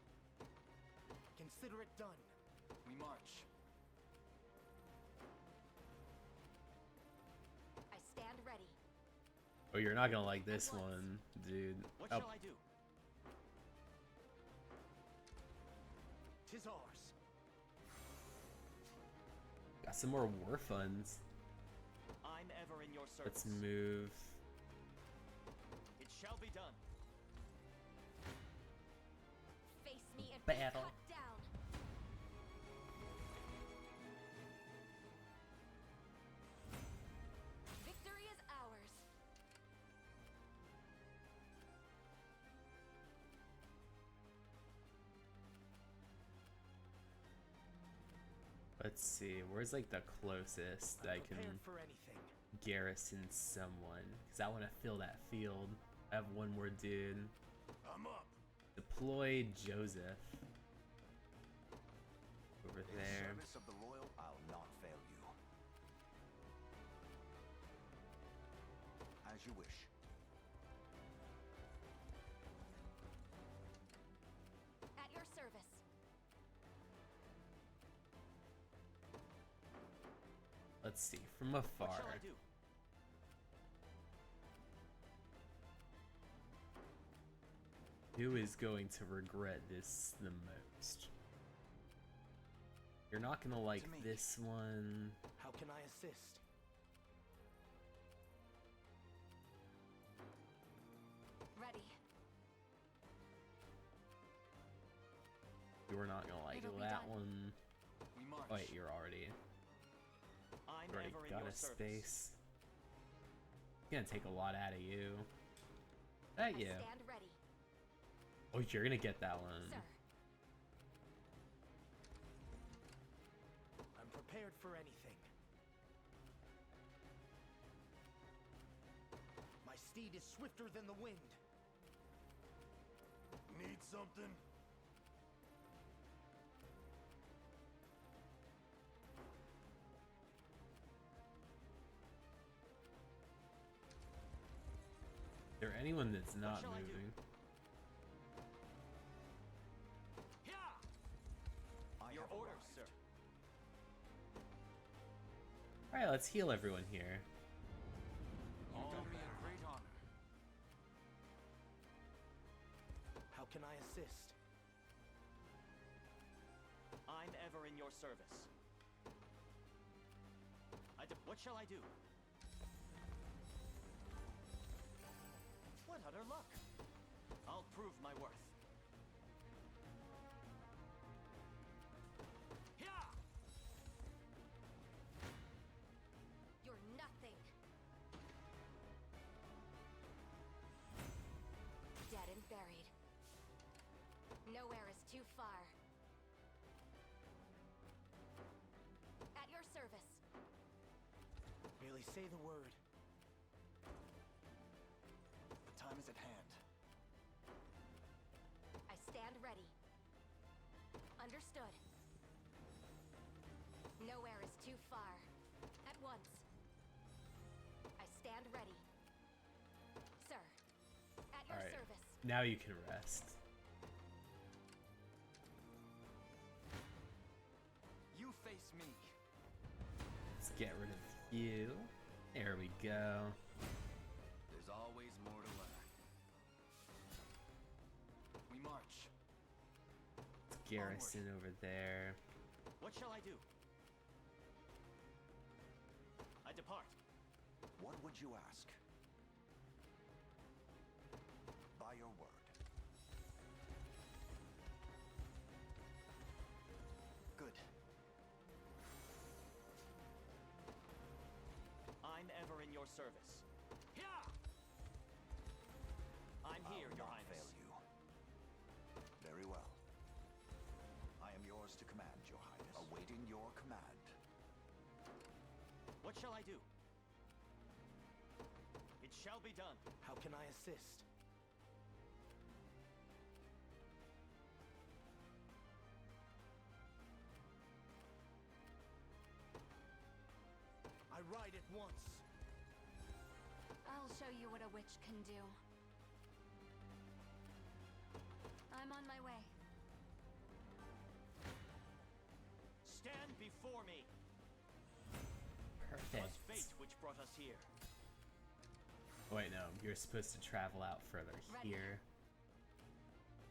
Consider it done. We march. I stand ready. Oh, you're not gonna like this one, dude. What Oh, shall I do? 'Tis ours. got some more war funds. I'm ever in your service. Let's move. It shall be done. Face me and Battle. be cut down. Victory is ours. Let's see. Where's like the closest I can Prepared for anything. garrison someone? Because I want to fill that field. I have one more dude. I'm up. Deploy Joseph. Over there. In service of the Royal, I'll not fail you. As you wish. At your service. Let's see. From afar. What shall I do? Who is going to regret this the most? You're not gonna like To me. this one. How can I assist? Ready. You're not gonna like It'll be that done. one. We march. Wait, you're already I'm already ever in got your a service. space. Gonna take a lot out of you. That I you. stand ready. Oh, you're gonna get that one. Sir. I'm prepared for anything. My steed is swifter than the wind. Need something? Is there anyone that's not shall I do? moving? I Your have orders, arrived. sir. Alright, let's heal everyone here. You do me a great honor. How can I assist? I'm ever in your service. What shall I do? What utter luck! I'll prove my worth. You're nothing. Dead and buried. Nowhere is too far. At your service. Merely say the word. The time is at hand. I stand ready. Understood. Nowhere is too far. At once. I stand ready. Sir, at your Alright. service. Now you can rest. You face me. Let's get rid of you. There we go. There's always more to learn. We march. Let's garrison over there. What shall I do? I depart. What would you ask? By your word. Good. I'm ever in your service. I'm here, I'll Your not Highness. fail you. Very well. I am yours to command, Your Highness. Awaiting your command. What shall I do? It shall be done. How can I assist? I ride at once. I'll show you what a witch can do. I'm on my way. before me. Perfect. 'Twas fate which brought us here. Wait, no, you're supposed to travel out further Ready. here.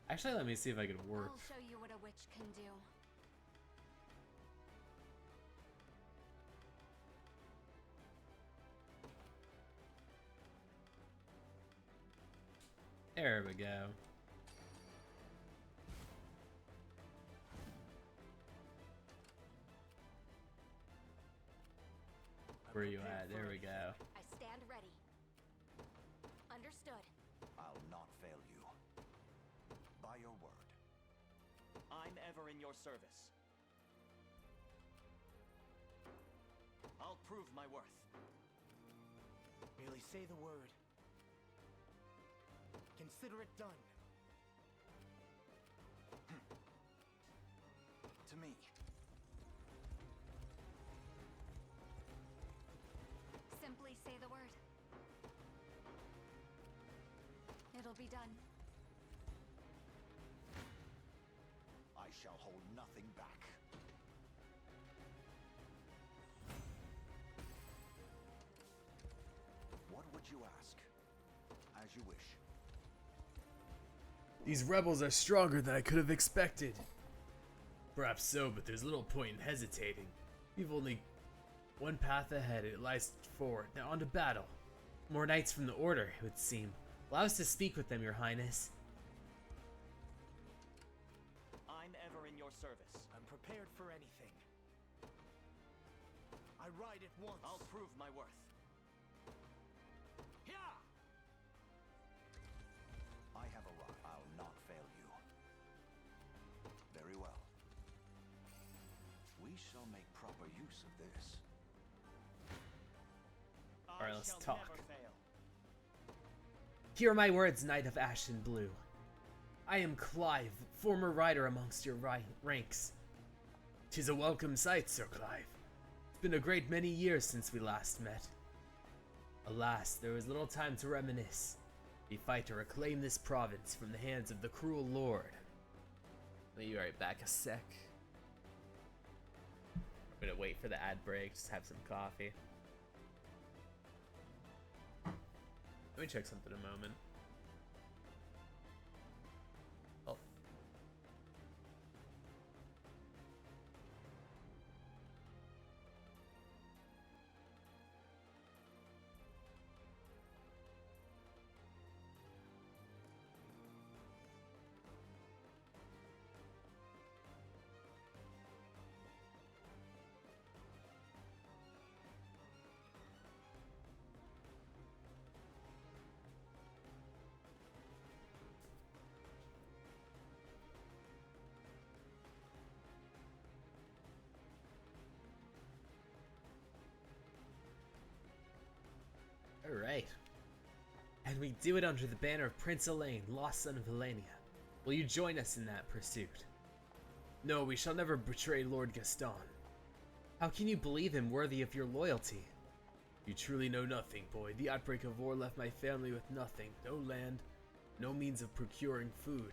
Actually, let me see if I can work. I'll show you what a witch can do. There we go. Where are you at? There we go. I stand ready. Understood. I'll not fail you. By your word. I'm ever in your service. I'll prove my worth. Merely say the word. Consider it done. To me. Simply say the word. It'll be done. I shall hold nothing back. What would you ask? As you wish. These rebels are stronger than I could have expected. Perhaps so, but there's little point in hesitating. We've only one path ahead, and it lies forward. Now on to battle. More knights from the Order, it would seem. Allow us to speak with them, Your Highness. I'm ever in your service. I'm prepared for anything. I ride at once. I'll prove my worth. I have arrived. I'll not fail you. Very well. We shall make proper use of this. Alright, let's shall talk. never fail. Hear my words, Knight of Ash and Blue. I am Clive, former rider amongst your ranks. 'Tis a welcome sight, Sir Clive. It's been a great many years since we last met. Alas, there was little time to reminisce. We fight to reclaim this province from the hands of the cruel lord. Let me be right back a sec. I'm gonna wait for the ad break, just have some coffee. Let me check something a moment. Oh. Alright. And we do it under the banner of Prince Elaine, lost son of Helenia. Will you join us in that pursuit? No, we shall never betray Lord Gaston. How can you believe him worthy of your loyalty? You truly know nothing, boy. The outbreak of war left my family with nothing. No land, no means of procuring food.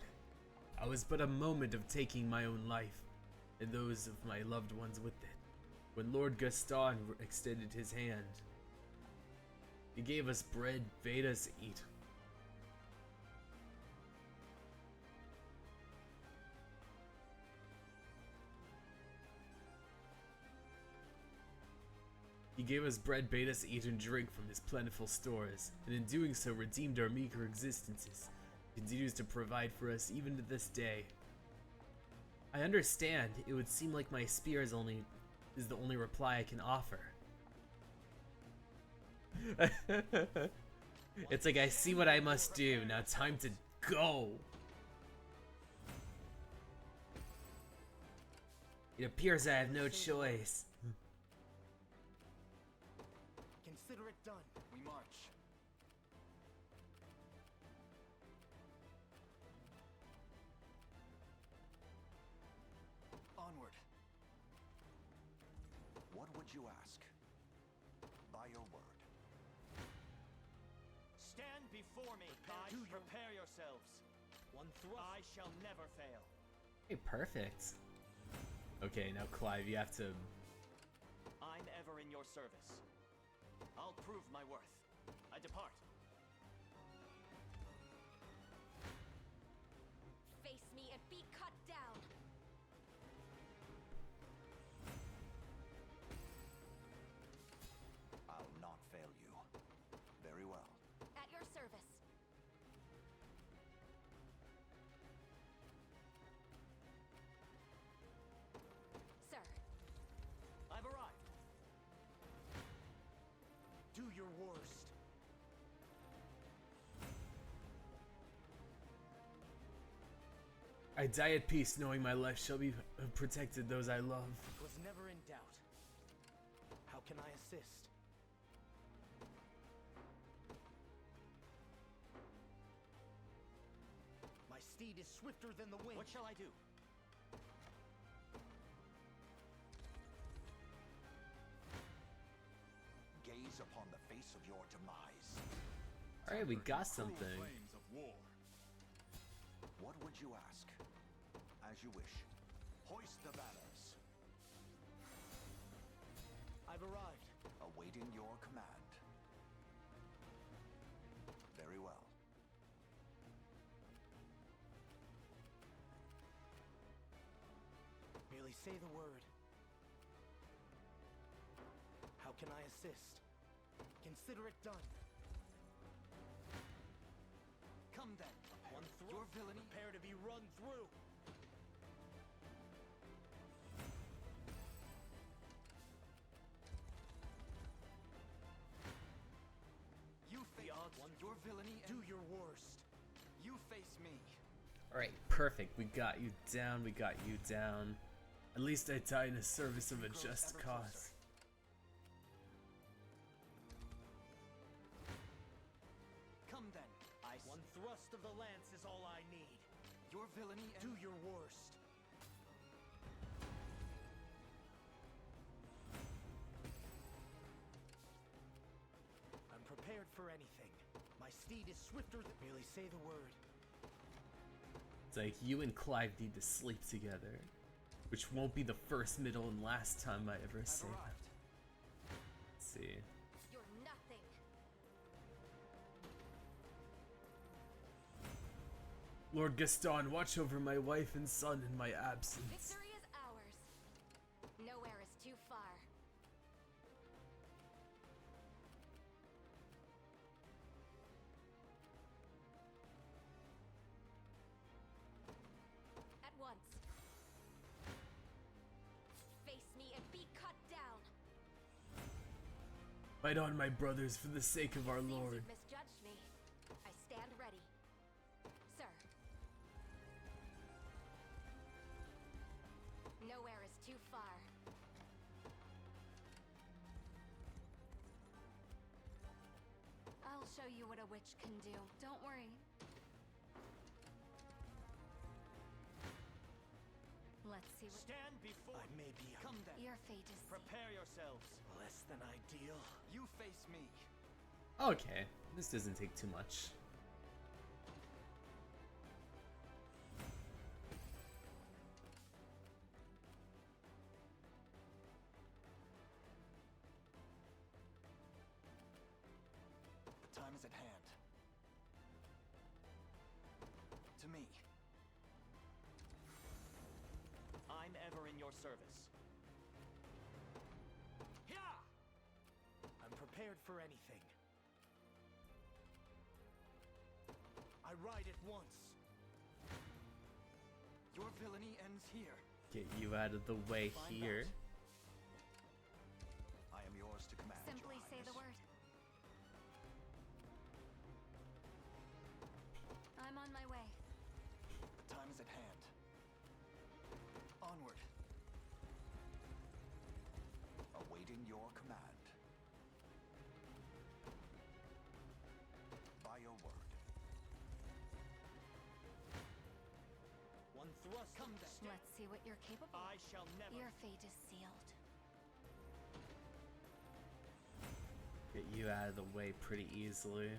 I was but a moment of taking my own life, and those of my loved ones with it, when Lord Gaston extended his hand. He gave us bread, bade us eat. He gave us bread, bade us eat and drink from his plentiful stores, and in doing so redeemed our meager existences. He continues to provide for us even to this day. I understand. It would seem like my spear is the only reply I can offer. It's like I see what I must do. Now time to go. It appears I have no choice. Consider it done. We march. Onward. What would you ask? By your word. Stand before me. Prepare yourselves. One thrust. I shall never fail. Hey, perfect. Okay, now Clive, you have to I'm ever in your service. I'll prove my worth. I depart. Face me and be cut down. I'll not fail you. Very well. At your service. Sir. I've arrived. Do your worst. I die at peace, knowing my life shall be protected those I love. Was never in doubt. How can I assist? My steed is swifter than the wind. What shall I do? Gaze upon the face of your demise. Alright, we got something. Flames of war. What would you ask? As you wish. Hoist the banners. I've arrived. Awaiting your command. Very well. Merely say the word. How can I assist? Consider it done. Come then. One through. Your villainy. Prepare to be run through. You face your villainy and Do your worst. you face me. Alright, perfect. We got you down. We got you down. At least I died in the service of a Grows just ever cause. closer. Come then. One thrust of the lance is all I need. Your villainy and Do your worst. I'm prepared for anything. My steed is swifter than merely say the word. It's like you and Clive need to sleep together. Which won't be the first, middle, and last time I ever I've say that. arrived. Let's see. You're nothing. Lord Gaston, watch over my wife and son in my absence. Victory is ours. Nowhere is too far. At once. Face me and be cut down. Fight on, my brothers, for the sake of our Seems Lord. you've misjudged me. I stand ready. Sir. Nowhere is too far. I'll show you what a witch can do. Don't worry. Let's see what Stand before. I may be Come then. your fate is. Prepare yourselves. less than ideal. You face me. Okay, this doesn't take too much. The time is at hand. To me. I'm ever in your service. I'm prepared for anything. I ride at once. Your villainy ends here. Get you out of the way Find here. I am yours to command. Simply Your say the Highness. word. I'm on my way. The time is at hand. Onward. Awaiting your command. By your word. One thrust. Come then. Let's see what you're capable I shall never. Your fate is sealed. Get you out of the way pretty easily.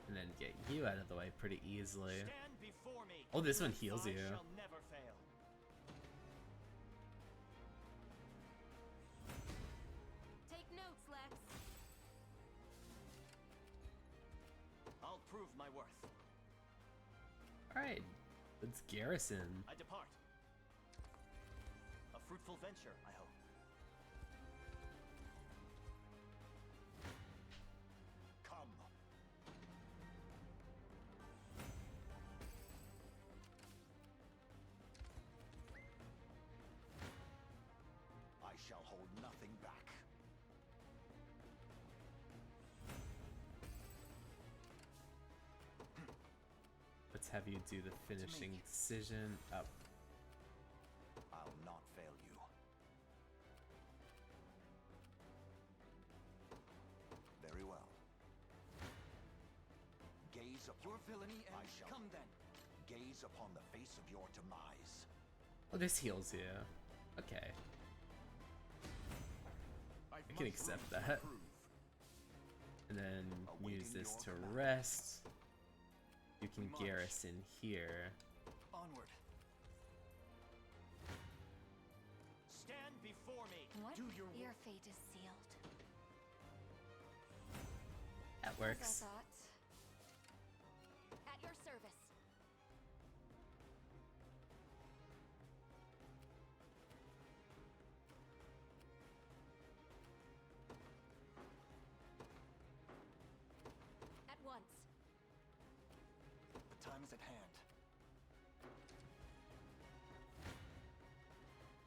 And then get you out of the way pretty easily. Stand before me. Oh, this one heals I you. shall never fail. prove my worth. Alright, let's garrison. I depart. A fruitful venture, I hope. Come. I shall hold nothing back. Let's have you do the finishing decision. Oh, I'll not fail you. Very well. Gaze upon Your villainy I ends. shall Come then. gaze upon the face of your demise. well, this heals you. Okay, I can accept that. And then use this to rest. You can garrison here. Onward. Stand before me. What? Do your Your fate is sealed. That As I works. thought. At your service. At once. The time is at hand.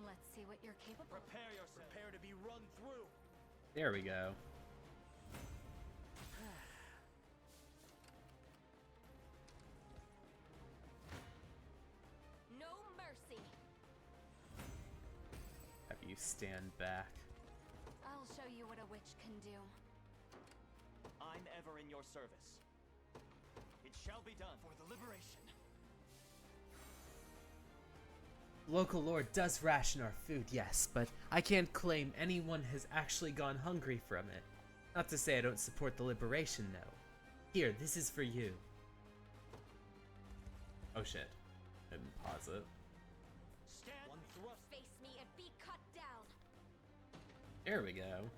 Let's see what you're capable of. Prepare yourself. prepare to be run through. There we go. No mercy. Have you stand back. I'll show you what a witch can do. I'm ever in your service. It shall be done. For the liberation. Local lord does ration our food, yes, but I can't claim anyone has actually gone hungry from it. Not to say I don't support the liberation, though. Here, this is for you. Oh shit. Didn't pause it. Stand. One thrust. Face me and be cut down. There we go.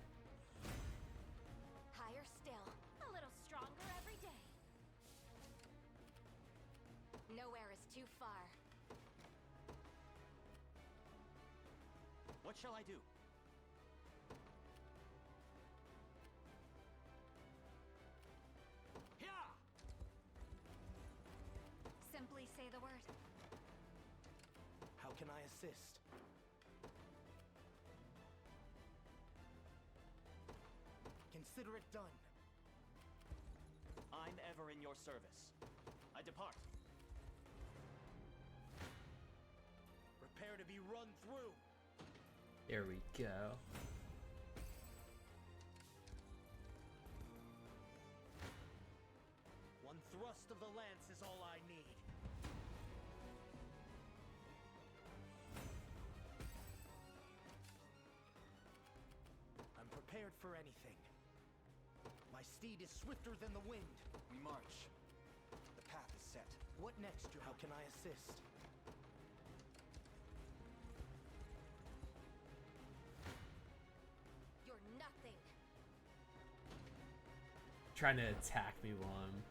Higher still. A little stronger every day. Nowhere is too far. What shall I do? Yeah. Simply say the word. How can I assist? Consider it done. I'm ever in your service. I depart. Prepare to be run through. There we go. One thrust of the lance is all I need. I'm prepared for anything. My steed is swifter than the wind. We march. The path is set. What next, Joe? How can I assist? You're nothing. Trying to attack me while I'm...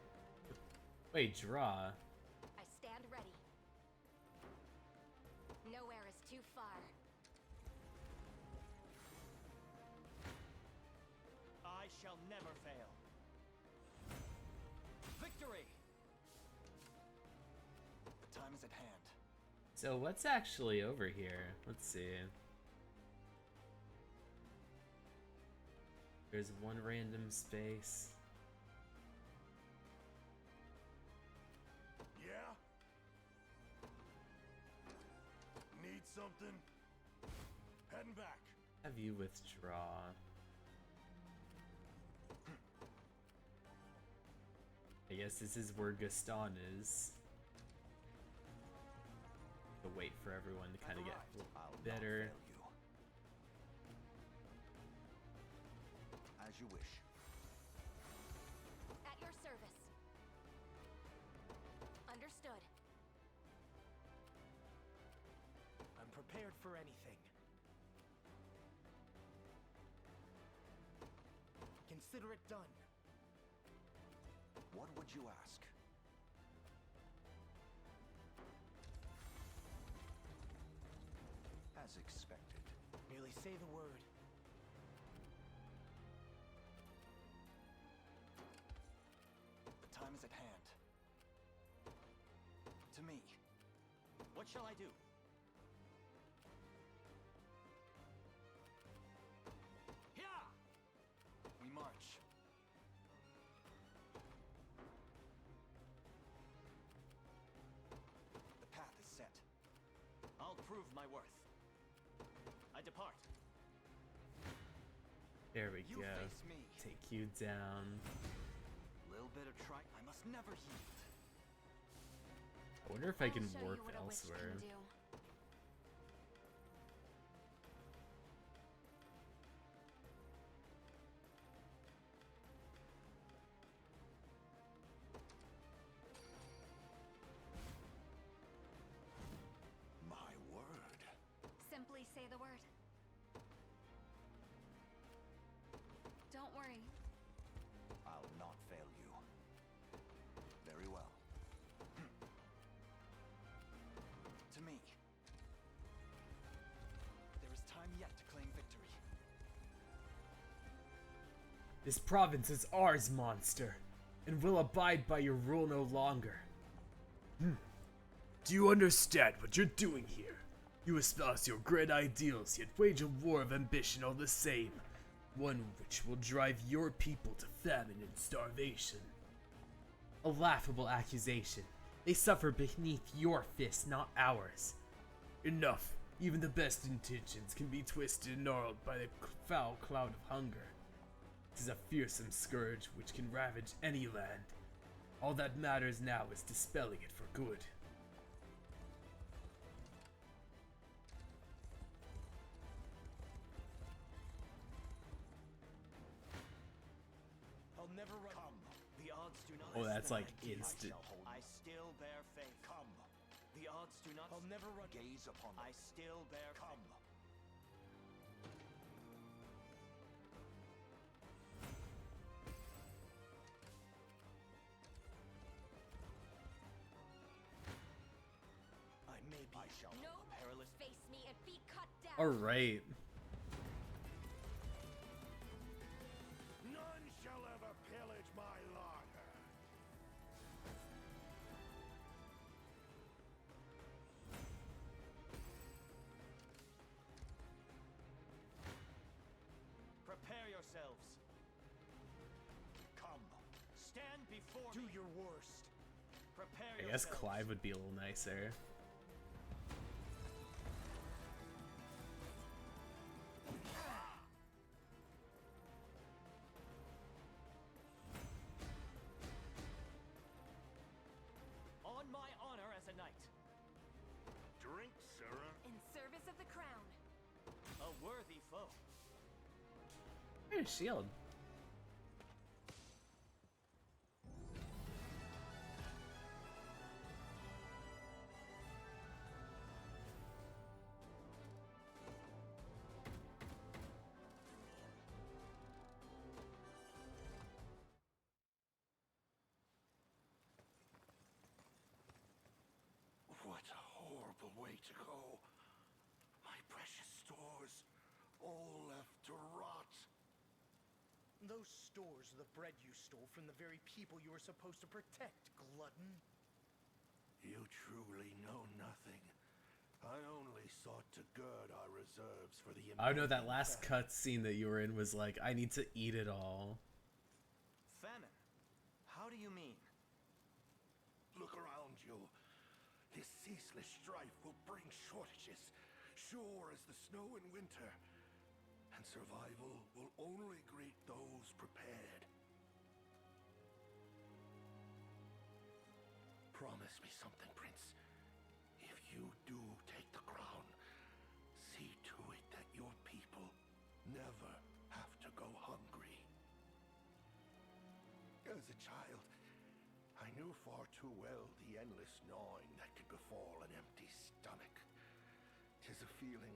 Wait, draw. I stand ready. Nowhere is too far. I shall never fail. Victory! The time is at hand. So what's actually over here? Let's see. There's one random space. Yeah? Need something? Heading back. Have you withdraw. I guess this is where Gaston is. To wait for everyone to kind of get a little I'll not better. fail you. As you wish. At your service. Understood. I'm prepared for anything. Consider it done. What would you ask? As expected. Merely say the word. The time is at hand. To me. What shall I do? Here! We march. The path is set. I'll prove my worth. I depart. There we You go. face me. Take you down. Little bit of try. I must never yield. I wonder if I can I'll show warp you what a witch elsewhere. can do. My word. Simply say the word. Don't worry. I'll not fail you. Very well. To me. There is time yet to claim victory. This province is ours, monster, and will abide by your rule no longer. Do you understand what you're doing here? You espouse your great ideals, yet wage a war of ambition all the same. One which will drive your people to famine and starvation. A laughable accusation. They suffer beneath your fists, not ours. Enough. Even the best intentions can be twisted and gnarled by the foul cloud of hunger. 'Tis a fearsome scourge which can ravage any land. All that matters now is dispelling it for good. I'll never run. Come. The odds do not. Oh, that's like I instant. shall hold. I still bear faith. Come. The odds do not. I'll never run. Gaze upon them. I still bear Come. faith. I may be. I shall. No. Perilous. Face me and be cut down. Alright. None shall ever pillage my larder. Prepare yourselves. Come. Stand before Do me. your worst. Prepare I guess yourselves. Clive would be a little nicer. On my honor as a knight. Drink, Sarah. In service of the crown. A worthy foe. Hey, shield. What a horrible way to go. My precious stores, all left to rot. Those stores are the bread you stole from the very people you were supposed to protect, glutton. You truly know nothing. I only sought to gird our reserves for the I know that impending last famine. cutscene that you were in was like, I need to eat it all. Famine. How do you mean? Look around you. This ceaseless strife will bring shortages, sure as the snow in winter. And survival will only greet those prepared. Promise me something, Prince. If you do take the crown, see to it that your people never have to go hungry. As a child, I knew far too well the endless gnawing that could befall an empty stomach. 'Tis a feeling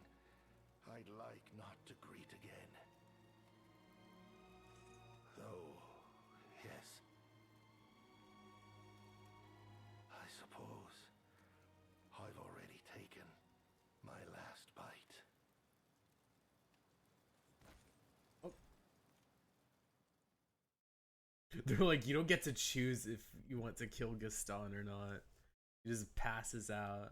I'd like not to greet again. Though, yes, They're like, you don't get to choose if you want to kill Gaston or not. He just passes out.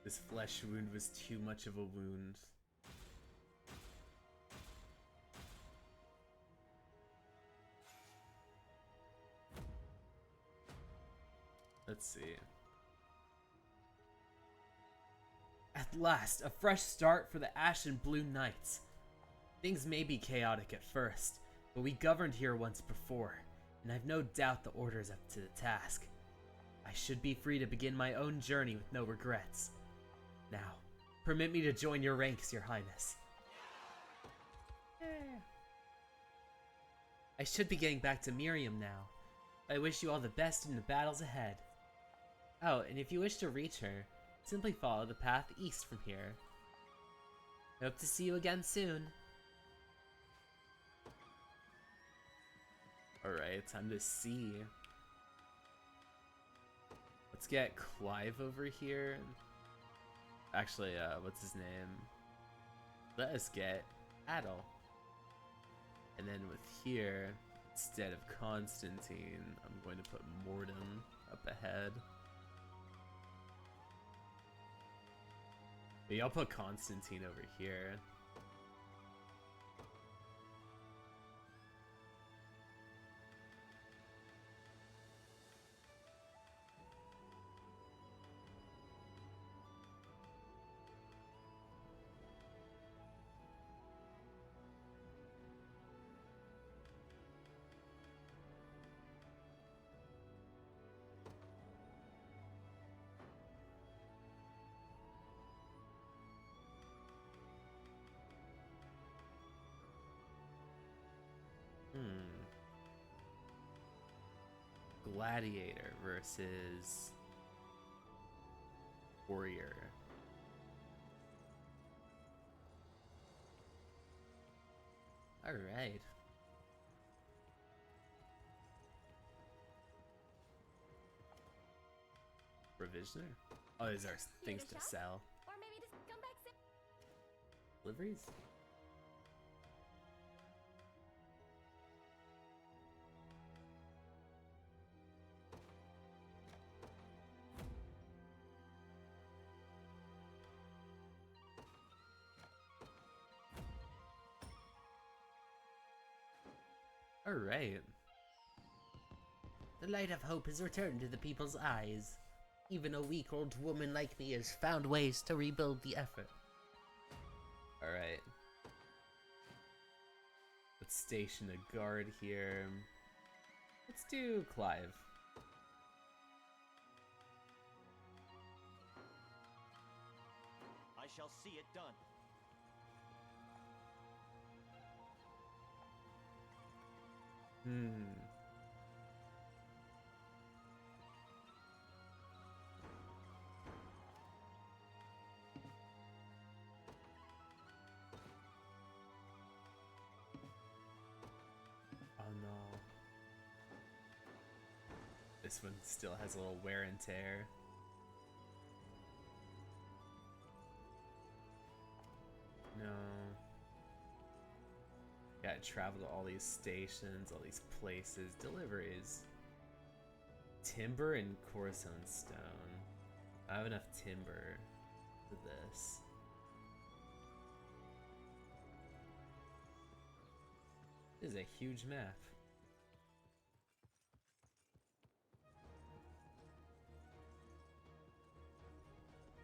This flesh wound was too much of a wound. Let's see. At last, a fresh start for the Ash and Blue Knights. Things may be chaotic at first, but we governed here once before, and I've no doubt the Order's up to the task. I should be free to begin my own journey with no regrets. Now, permit me to join your ranks, Your Highness. I should be getting back to Miriam now. I wish you all the best in the battles ahead. Oh, and if you wish to reach her, simply follow the path east from here. I hope to see you again soon. Alright, time to see. Let's get Clive over here. Actually, what's his name? Let us get Adel. And then with here, instead of Constantine, I'm going to put Morden up ahead. Maybe I'll put Constantine over here. Gladiator versus Warrior. Alright. Provisioner? Oh, these are things to sell. Or maybe just come back soon. Deliveries? Alright. The light of hope has returned to the people's eyes. Even a weak old woman like me has found ways to rebuild the effort. Alright. Let's station a guard here. Let's do Clive. I shall see it done. Oh no. This one still has a little wear and tear. No. Gotta travel to all these stations, all these places, deliveries. Timber and Coruscant stone. I have enough timber for this. This is a huge map.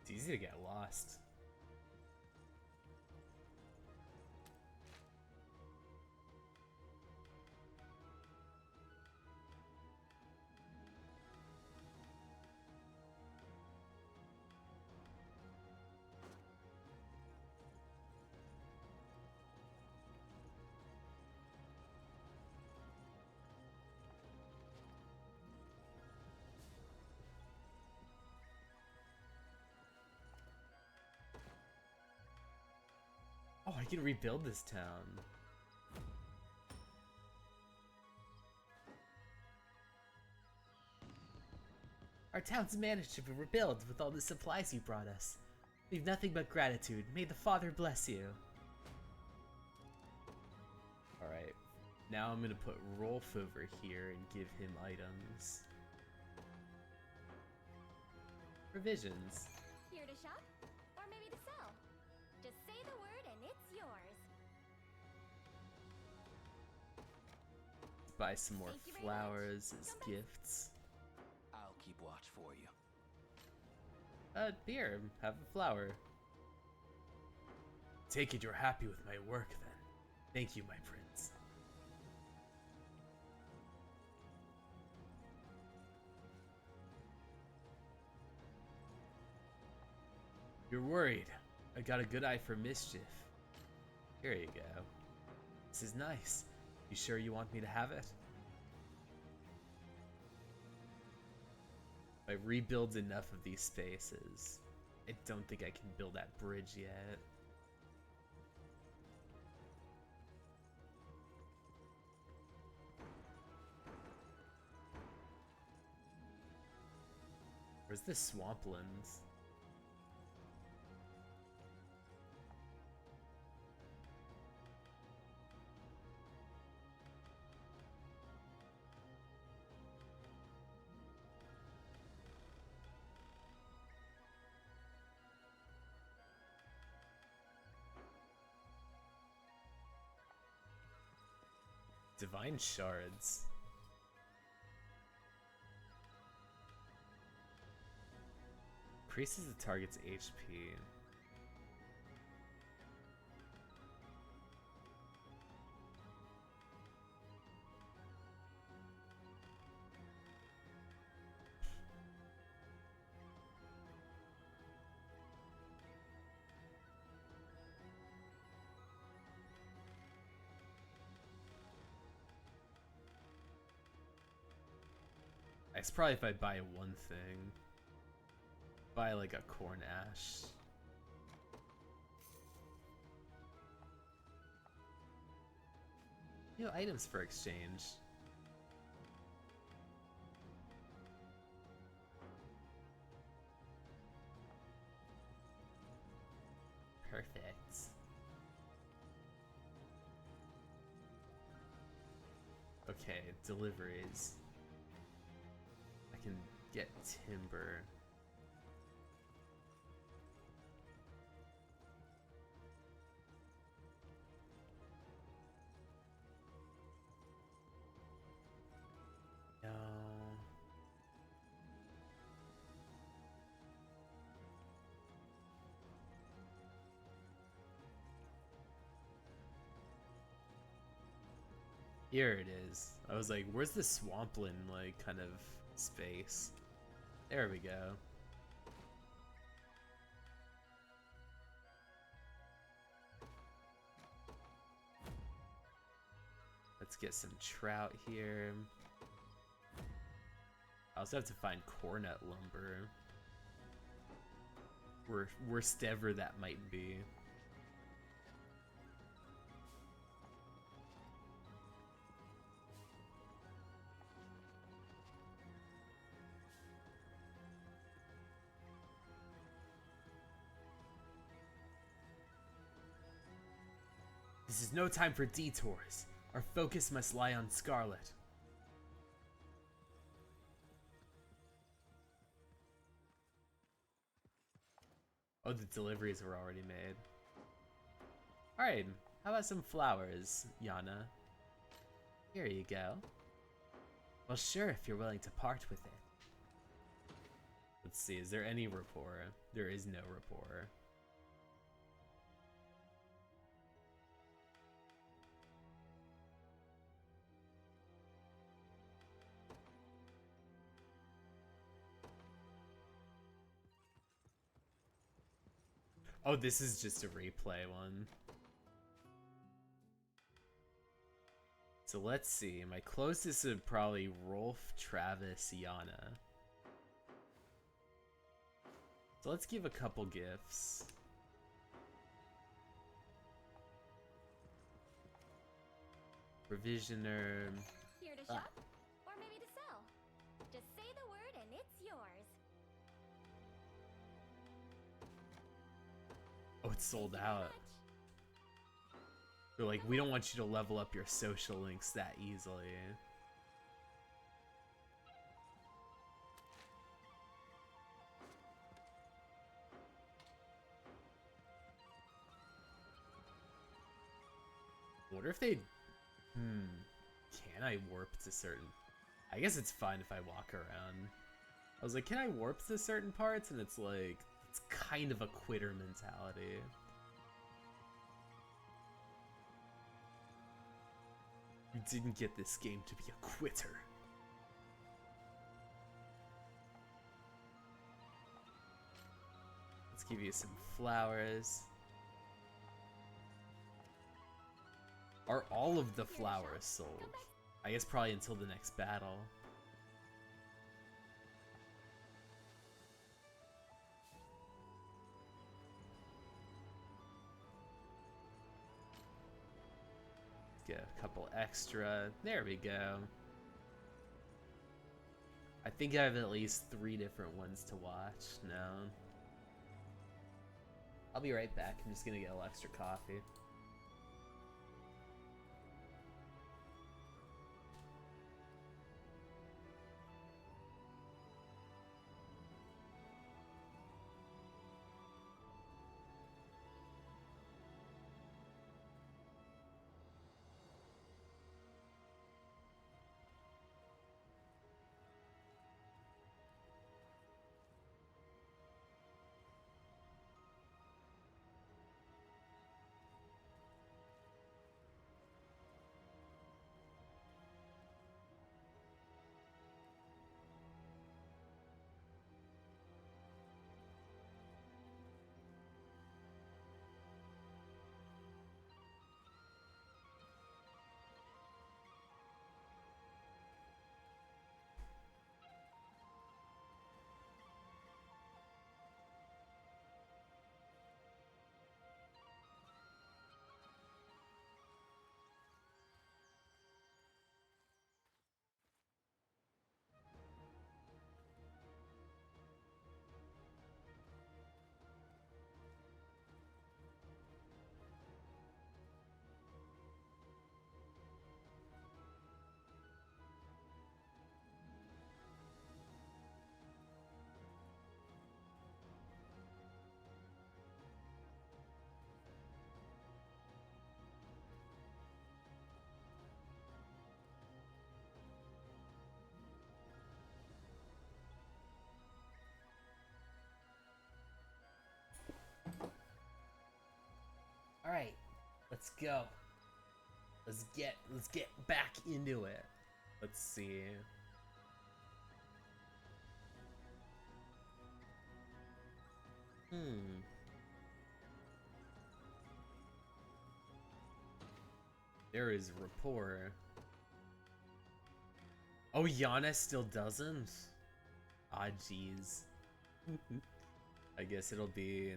It's easy to get lost. Oh, I can rebuild this town. Our town's managed to rebuild with all the supplies you brought us. We've nothing but gratitude. May the Father bless you. Alright. Now I'm gonna put Rolf over here and give him items. Provisions. Here to shop? Or maybe to sell? Just say the word and it's yours. Buy some more Thank you very flowers much. as Come back. gifts. I'll keep watch for you. Here, have a flower. Take it you're happy with my work then. Thank you, my prince. You're worried. I got a good eye for mischief. Here you go. This is nice. You sure you want me to have it? If I rebuild enough of these spaces, I don't think I can build that bridge yet. Where's the swamplands? Divine shards. Increases the target's HP. It's probably if I buy one thing. Buy like a corn ash. New items for exchange. Perfect. Okay, deliveries. I can get timber. No. Here it is. I was like, where's the swampland, like, kind of space? There we go. Let's get some trout here. I also have to find cornet lumber. Worst ever that might be. This is no time for detours. Our focus must lie on Scarlet. Oh, the deliveries were already made. Alright, how about some flowers, Yana? Here you go. Well, sure, if you're willing to part with it. Let's see, is there any rapport? There is no rapport. Oh, this is just a replay one. So let's see. My closest would probably Rolf, Travis, Yana. So let's give a couple gifts. Provisioner. Here to shop? Or maybe to sell? Just say the word and it's yours. Oh, it's sold out. They're like, we don't want you to level up your social links that easily. I wonder if they... Can I warp to certain... I guess it's fine if I walk around. I was like, can I warp to certain parts? And it's like, it's kind of a quitter mentality. You didn't get this game to be a quitter. Let's give you some flowers. Are all of the flowers sold? I guess probably until the next battle. Get a couple extra. There we go. I think I have at least 3 different ones to watch now. I'll be right back. I'm just gonna get a little extra coffee. All right, let's go. Let's get back into it. Let's see. There is rapport. Oh, Yana still doesn't? Ah, jeez. I guess it'll be...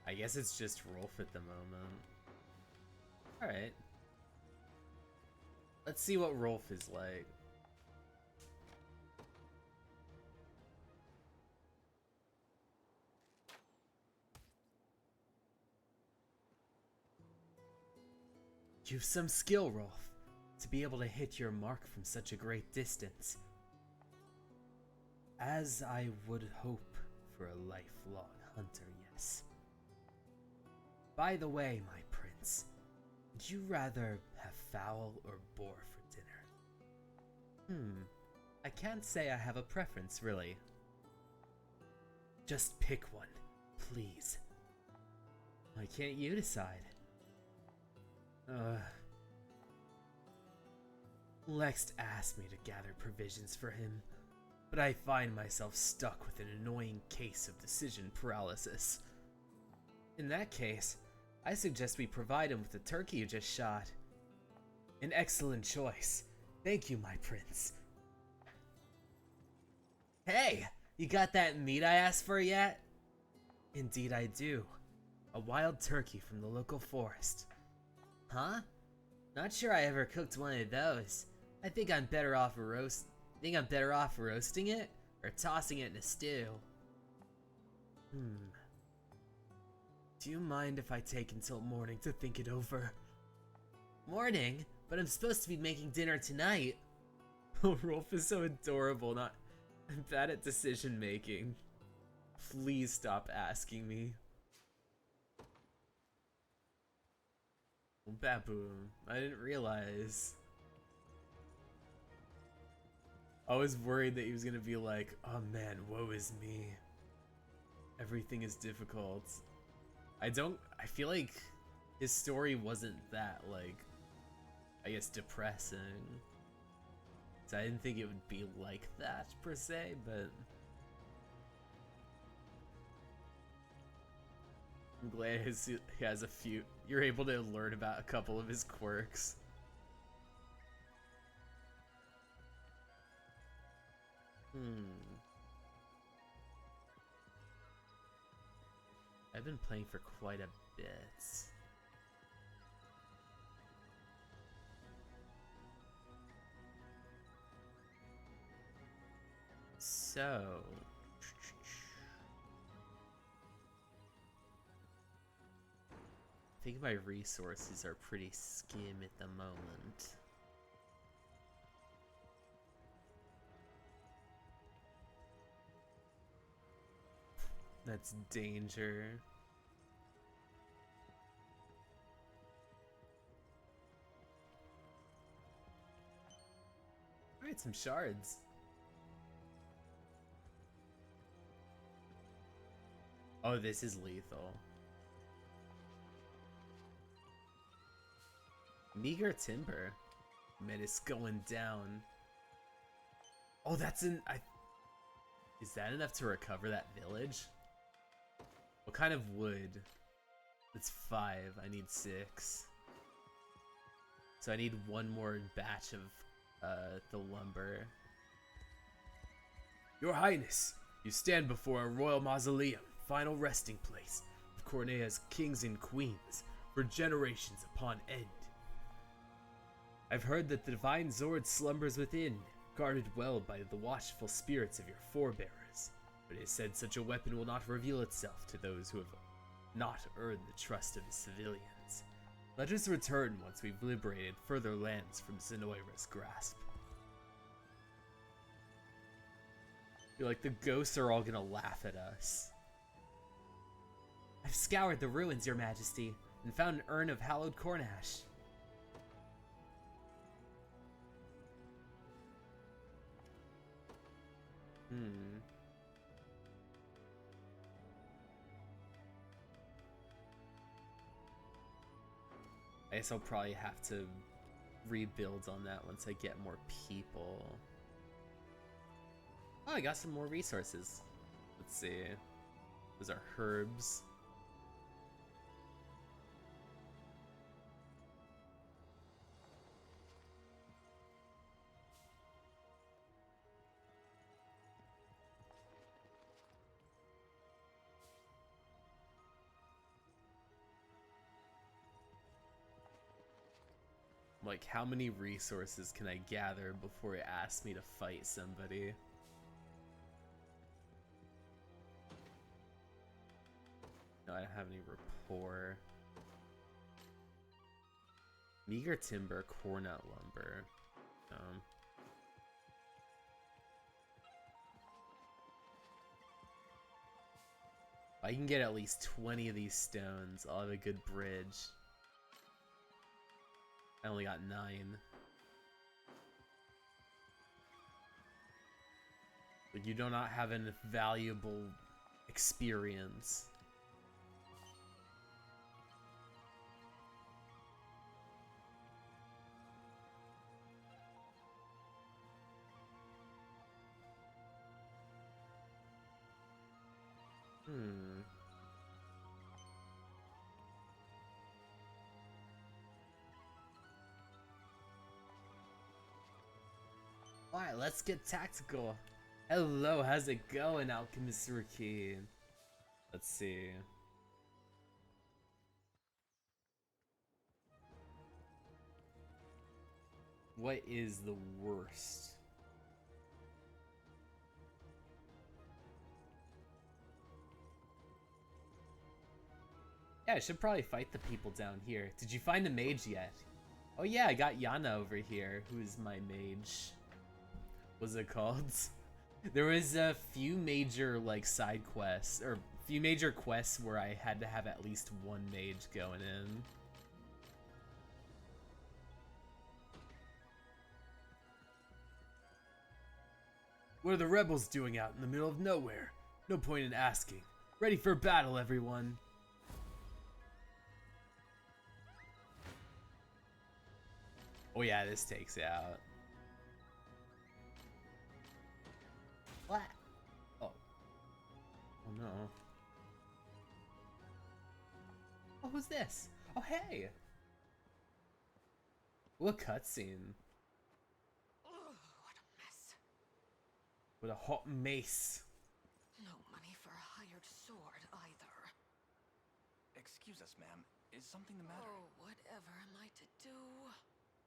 I guess it's just Rolf at the moment. Alright. Let's see what Rolf is like. You've some skill, Rolf, to be able to hit your mark from such a great distance. As I would hope for a lifelong hunter, yes. By the way, my prince, would you rather have fowl or boar for dinner? I can't say I have a preference, really. Just pick one, please. Why can't you decide? Lex asked me to gather provisions for him, but I find myself stuck with an annoying case of decision paralysis. In that case, I suggest we provide him with the turkey you just shot. An excellent choice. Thank you, my prince. Hey, you got that meat I asked for yet? Indeed I do. A wild turkey from the local forest. Huh? Not sure I ever cooked one of those. I think I'm better off roasting it or tossing it in a stew. Do you mind if I take until morning to think it over? Morning? But I'm supposed to be making dinner tonight. Oh, Rolf is so adorable. I'm bad at decision making. Please stop asking me. Oh, Baboon, I didn't realize. I was worried that he was gonna be like, oh man, woe is me. Everything is difficult. I feel like his story wasn't that, like, I guess depressing. So I didn't think it would be like that per se, but I'm glad he has a few. You're able to learn about a couple of his quirks. I've been playing for quite a bit. So, I think my resources are pretty skim at the moment. That's danger. Alright, some shards. Oh, this is lethal. Meager timber. Man, it's going down. Oh, that's is that enough to recover that village? What kind of wood? It's 5. I need 6. So I need one more batch of the lumber. Your Highness, you stand before a royal mausoleum, final resting place of Cornea's kings and queens for generations upon end. I've heard that the divine Zord slumbers within, guarded well by the watchful spirits of your forebearers, but it is said such a weapon will not reveal itself to those who have not earned the trust of the civilians. Let us return once we've liberated further lands from Zenoira's grasp. I feel like the ghosts are all gonna laugh at us. I've scoured the ruins, Your Majesty, and found an urn of hallowed corn ash. I guess I'll probably have to rebuild on that once I get more people. Oh, I got some more resources. Let's see. Those are herbs. Like, how many resources can I gather before it asks me to fight somebody? No, I don't have any rapport. Meager timber, cornut lumber. If I can get at least 20 of these stones, I'll have a good bridge. I only got 9. But you do not have enough valuable experience. Alright, let's get tactical. Hello, how's it going, Alchemist Rookie? Let's see. What is the worst? Yeah, I should probably fight the people down here. Did you find a mage yet? Oh yeah, I got Yana over here, who is my mage. What's it called? There was a few major like side quests, or few major quests where I had to have at least one mage going in. What are the rebels doing out in the middle of nowhere? No point in asking. Ready for battle, everyone. Oh yeah, this takes it out. What? Oh. Oh no. Oh, who's this? Oh hey! What cutscene? Ugh, what a mess. With a hot mace. No money for a hired sword either. Excuse us, ma'am. Is something the matter? Oh, whatever am I to do?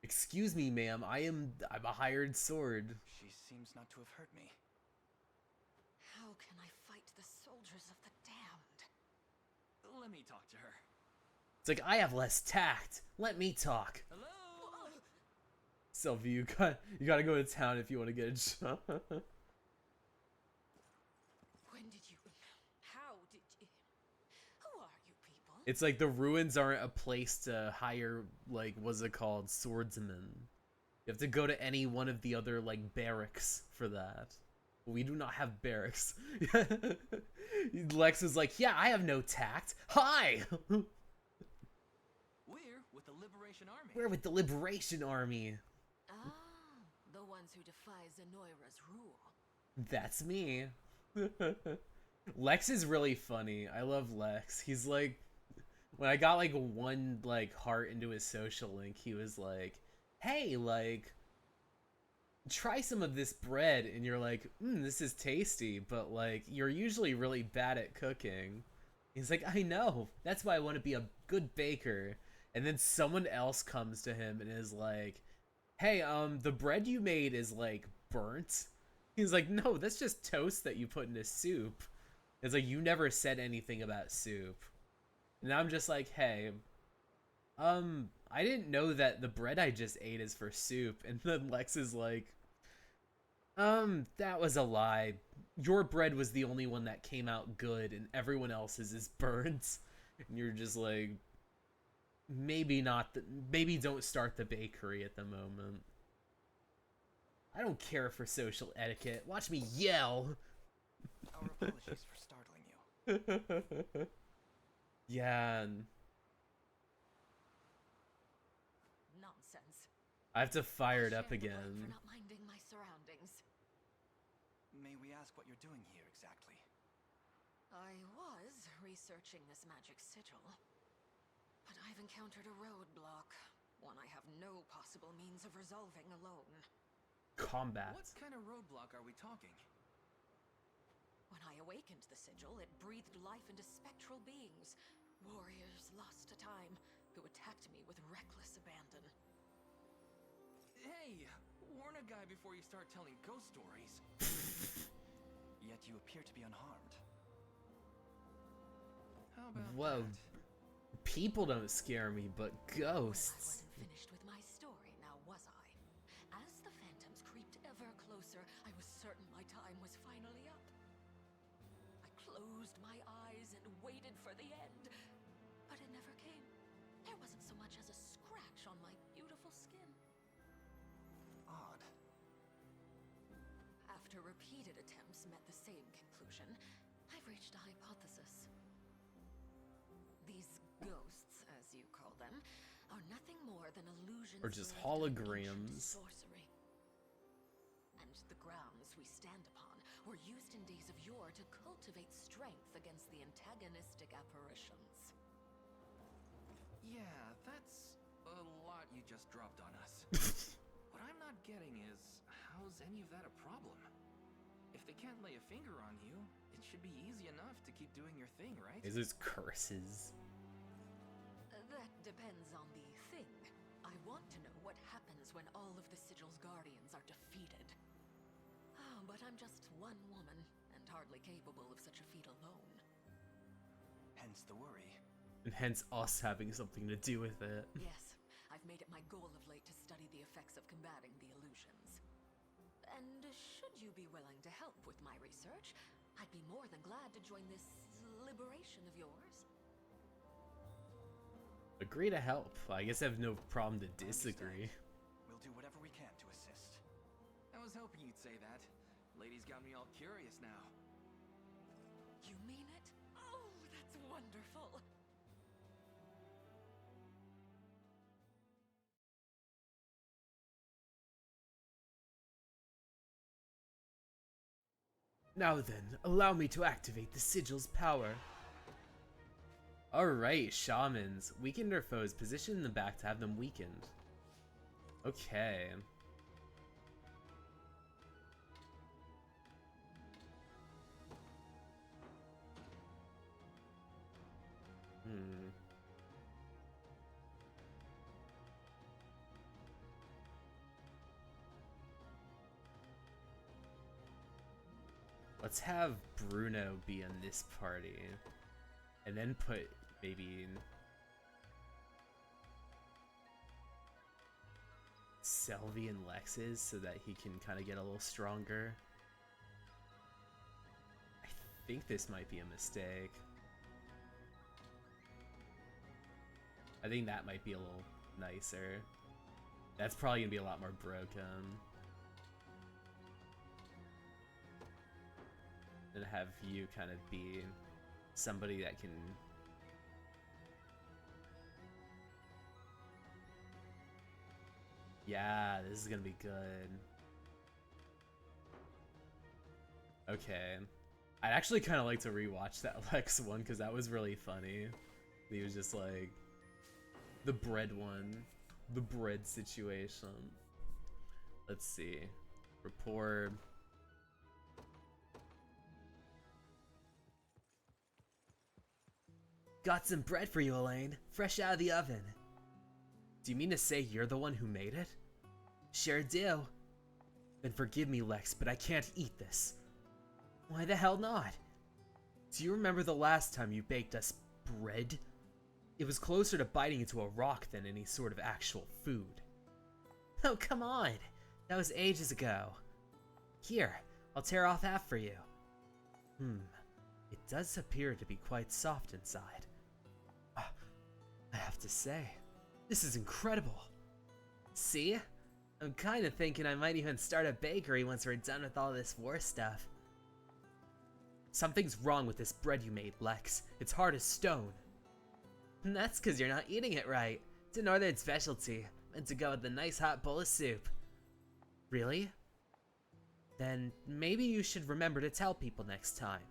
Excuse me, ma'am. I'm a hired sword. She seems not to have hurt me. How can I fight the soldiers of the damned? Let me talk to her. It's like, I have less tact. Let me talk. Hello? Sylvie, you gotta go to town if you want to get a job. When did you... How did you... Who are you people? It's like the ruins aren't a place to hire, like, what's it called? Swordsmen. You have to go to any one of the other, like, barracks for that. We do not have barracks. Lex is like, yeah, I have no tact. Hi! We're with the Liberation Army. We're with the Liberation Army. Ah, the ones who defy Zenoira's rule. That's me. Lex is really funny. I love Lex. He's like, when I got like one like heart into his social link, he was like, hey, like, try some of this bread, and you're like, this is tasty, but like, you're usually really bad at cooking. He's like, I know. That's why I want to be a good baker. And then someone else comes to him and is like, hey, the bread you made is like burnt. He's like, no, that's just toast that you put in a soup. It's like, you never said anything about soup. And I'm just like, hey, I didn't know that the bread I just ate is for soup. And then Lex is like, that was a lie. Your bread was the only one that came out good, and everyone else's is burnt. And you're just like, maybe not. Maybe don't start the bakery at the moment. I don't care for social etiquette. Watch me yell. Our apologies for startling you. Yeah. And Nonsense. I have to fire it I'll up share the blame again. For not minding my surroundings. May we ask what you're doing here exactly? I was researching this magic sigil, but I've encountered a roadblock, one I have no possible means of resolving alone. Combat. What kind of roadblock are we talking? When I awakened the sigil, it breathed life into spectral beings, warriors lost to time, who attacked me with reckless abandon. Hey, warn a guy before you start telling ghost stories. Yet you appear to be unharmed. How about Whoa. that? People don't scare me, but Well, I ghosts. wasn't finished with my story, now was I? As the phantoms creeped ever closer, I was certain my time was finally up. I closed my eyes and waited for the end, but it never came. There wasn't so much as a scratch on my beautiful skin. Odd. After repeated attempts met the same conclusion, I've reached a hypothesis. These ghosts, as you call them, are nothing more than illusions Or just believed to be ancient holograms. sorcery. And the grounds we stand upon were used in days of yore to cultivate strength against the antagonistic apparitions. Yeah, that's a lot you just dropped on us. What I'm not getting is, how's any of that a problem? If they can't lay a finger on you, it should be easy enough to keep doing your thing, right? Is this curses? That depends on the thing. I want to know what happens when all of the sigil's guardians are defeated. Oh, but I'm just one woman, and hardly capable of such a feat alone. Hence the worry. and hence us having something to do with it. Yes, I've made it my goal of late to study the effects of combating the illusions. And should you be willing to help with my research, I'd be more than glad to join this liberation of yours. Agree to help. I guess I have no problem to disagree. We'll do whatever we can to assist. I was hoping you'd say that. Lady's got me all curious now. You mean it? Oh, that's wonderful. Now then, allow me to activate the sigil's power. Alright, shamans. Weakened their foes, position in the back to have them weakened. Okay. Let's have Bruno be in this party. And then put maybe Selvi and Lex's so that he can kind of get a little stronger. I think this might be a mistake. I think that might be a little nicer. That's probably gonna be a lot more broken. And have you kind of be somebody that can yeah, this is gonna be good. Okay, I'd actually kind of like to rewatch that Lex one because that was really funny. He was just like the bread one, the bread situation. Let's see, rapport. Got some bread for you, Elaine. Fresh out of the oven. Do you mean to say you're the one who made it? Sure do. Then forgive me, Lex, but I can't eat this. Why the hell not? Do you remember the last time you baked us bread? It was closer to biting into a rock than any sort of actual food. Oh, come on. That was ages ago. Here, I'll tear off half for you. It does appear to be quite soft inside. I have to say, this is incredible. See? I'm kind of thinking I might even start a bakery once we're done with all this war stuff. Something's wrong with this bread you made, Lex. It's hard as stone. And that's because you're not eating it right. It's a northern specialty, meant to go with a nice hot bowl of soup. Really? Then maybe you should remember to tell people next time.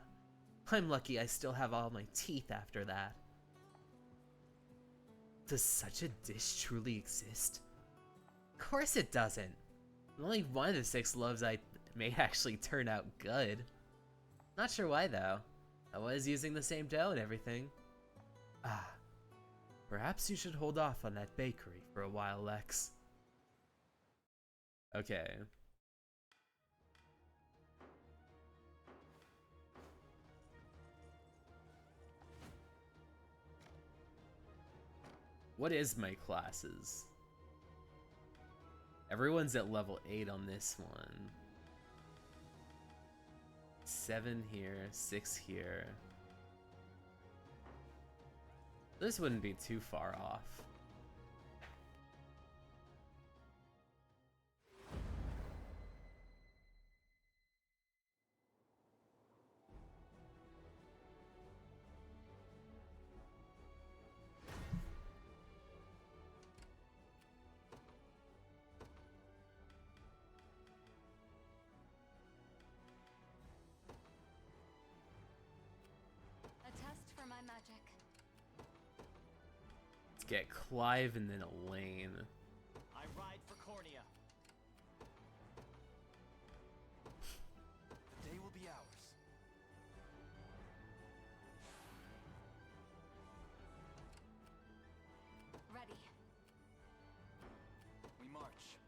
I'm lucky I still have all my teeth after that. Does such a dish truly exist? Of course it doesn't. Only one of the 6 loaves I may actually turn out good. Not sure why though. I was using the same dough and everything. Perhaps you should hold off on that bakery for a while, Lex. Okay. What is my classes? Everyone's at level 8 on this one. 7 here, 6 here. This wouldn't be too far off. A test for my magic. Let's get Clive and then Elaine. I ride for Cornea. The day will be ours. Ready. We march.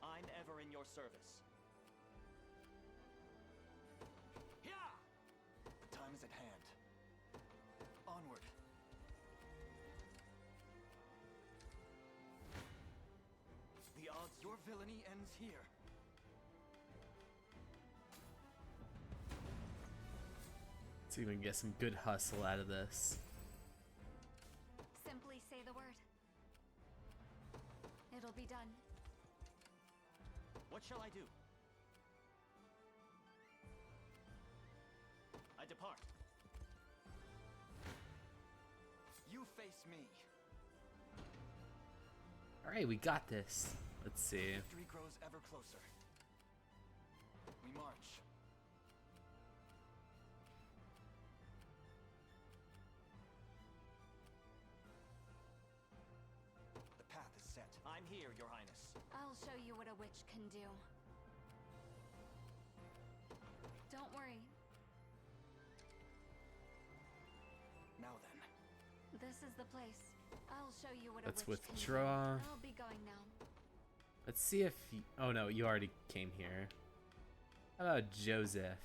I'm ever in your service. The time is at hand. Your villainy ends here. Let's see if we can get some good hustle out of this. Simply say the word. It'll be done. What shall I do? I depart. You face me. Alright, we got this. Let's see. Victory grows ever closer. We march. The path is set. I'm here, Your Highness. I'll show you what a witch can do. Don't worry. Now then. This is the place. I'll show you what Let's a witch withdraw. can do. I'll be going now. Let's see if he, oh no, you already came here. How about Joseph?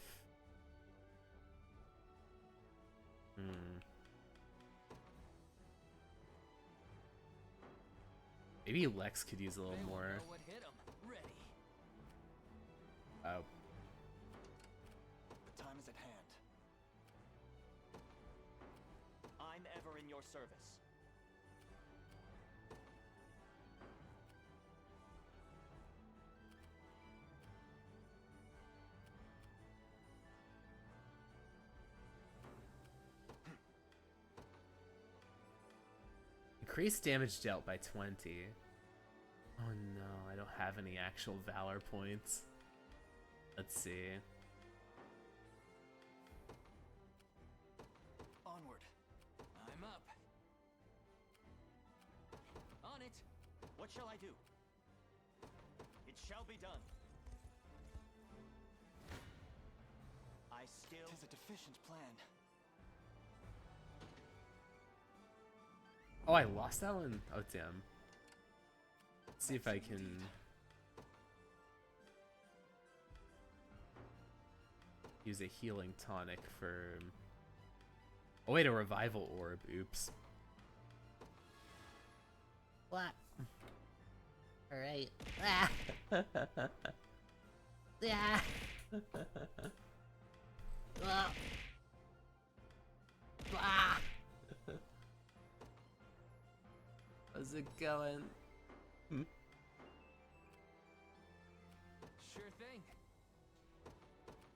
Maybe Lex could use a little more. What hit 'em. Ready. Oh. The time is at hand. I'm ever in your service. Increase damage dealt by 20. Oh no, I don't have any actual valor points. Let's see. Onward. I'm up. On it. What shall I do? It shall be done. I still... Tis a deficient plan. Oh, I lost that one? Oh, damn. Let's see if I can... use a healing tonic for... Oh, wait, a revival orb. Oops. What? Alright. Ah! Yeah! Ah! Ah! How's it going? Sure thing.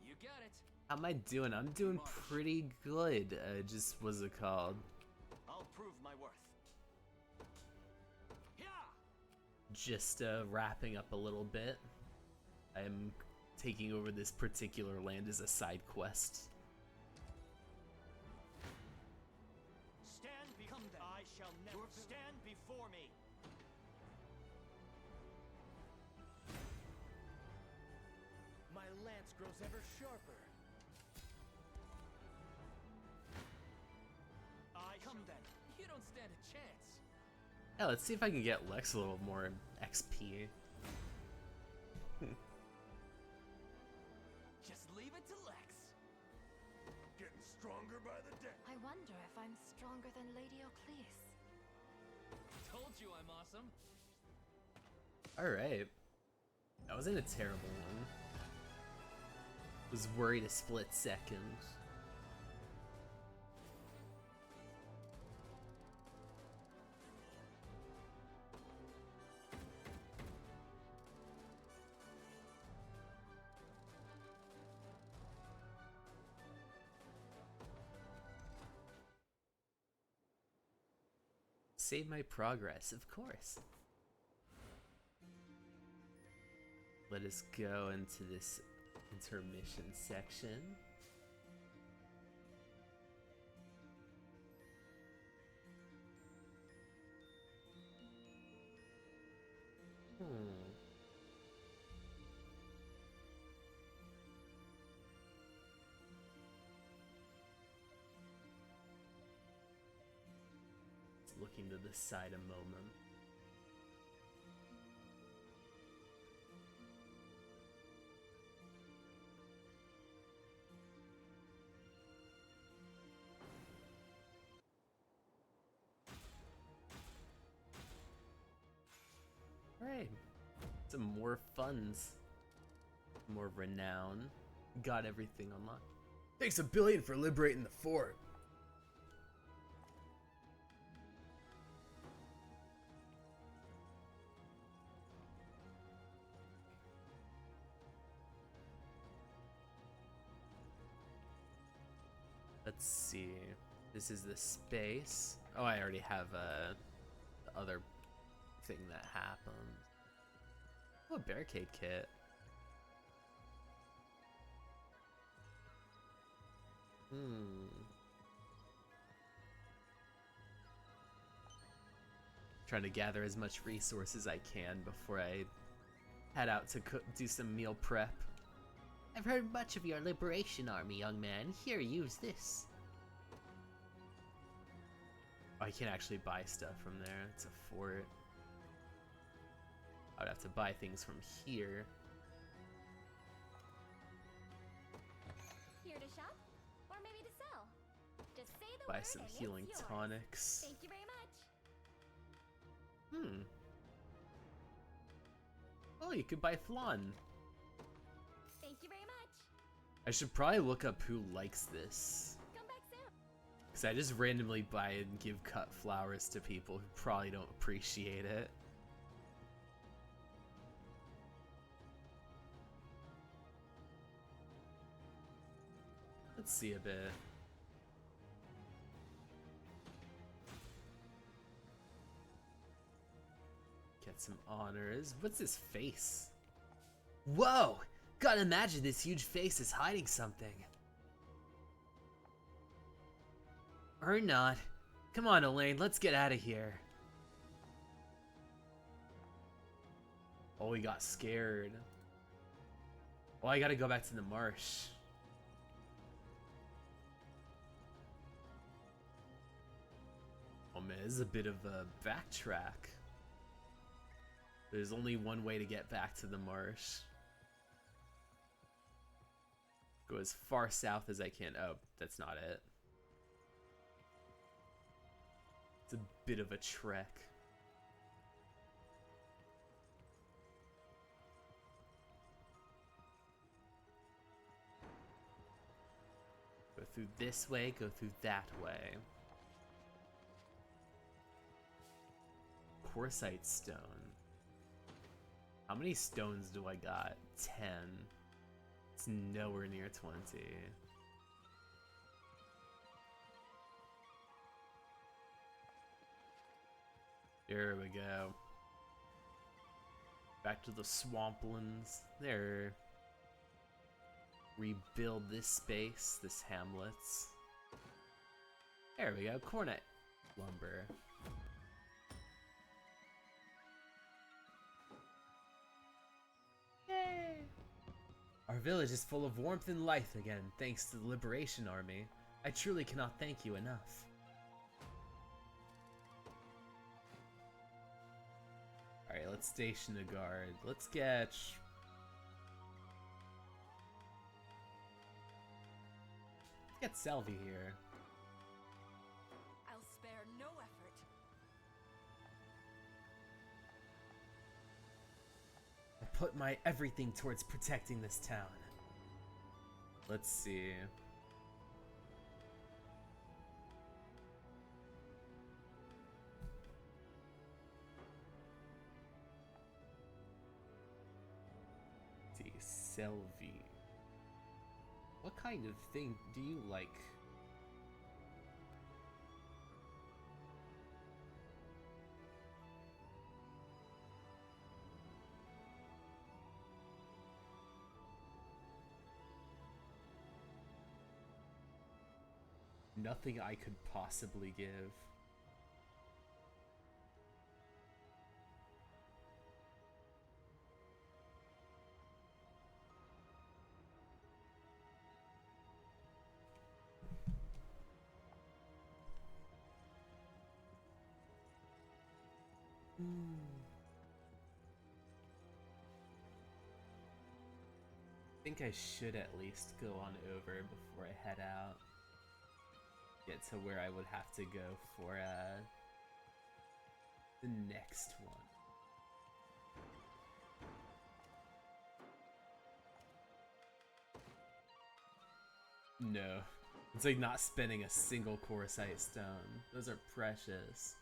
You got it. How am I doing? I'm doing pretty good. Just what's it called? I'll prove my worth. Yeah! Just wrapping up a little bit. I'm taking over this particular land as a side quest. Stand before me. I shall never stand before me. My lance grows ever sharper. Come then. You don't stand a chance. Yeah, let's see if I can get Lex a little more XP. Just leave it to Lex. Getting stronger by the day. I wonder if I'm stronger than Lady Ocleus. Told you I'm awesome. Alright. That wasn't a terrible one. Was worried a split second. Save my progress, of course. Let us go into this intermission section. Looking to the side a moment. Alright. Some more funds. More renown. Got everything unlocked. Thanks a billion for liberating the fort. Let's see. This is the space. Oh, I already have the other thing that happened. Oh, a barricade kit. Trying to gather as much resources as I can before I head out to do some meal prep. I've heard much of your liberation army, young man. Here, use this. Oh, I can't actually buy stuff from there. It's a fort. I would have to buy things from here. Here to shop, or maybe to sell. Just say the Buy word some and healing it's yours. tonics. Thank you very much. Oh, you could buy flan. Thank you very much. I should probably look up who likes this. Come back soon. Because I just randomly buy and give cut flowers to people who probably don't appreciate it. Let's see a bit. Get some honors. What's his face? Whoa! Gotta imagine this huge face is hiding something. Or not. Come on, Elaine, let's get out of here. Oh, he got scared. Oh, I gotta go back to the marsh. Oh man, this is a bit of a backtrack. There's only one way to get back to the marsh. Go as far south as I can. Oh, that's not it. It's a bit of a trek. Go through this way, go through that way. Quartzite stone. How many stones do I got? 10. It's nowhere near 20. Here we go. Back to the swamplands. There. Rebuild this space, this hamlets. There we go. Cornet lumber. Yay! Our village is full of warmth and life again, thanks to the Liberation Army. I truly cannot thank you enough. Alright, let's station a guard. Let's get... Let's get Selvi here. I'll spare no effort. I put my everything towards protecting this town. Let's see. Selvi. What kind of thing do you like? Nothing I could possibly give. I think I should at least go on over before I head out. Get to where I would have to go for the next one. No. It's like not spending a single Corsite stone. Those are precious.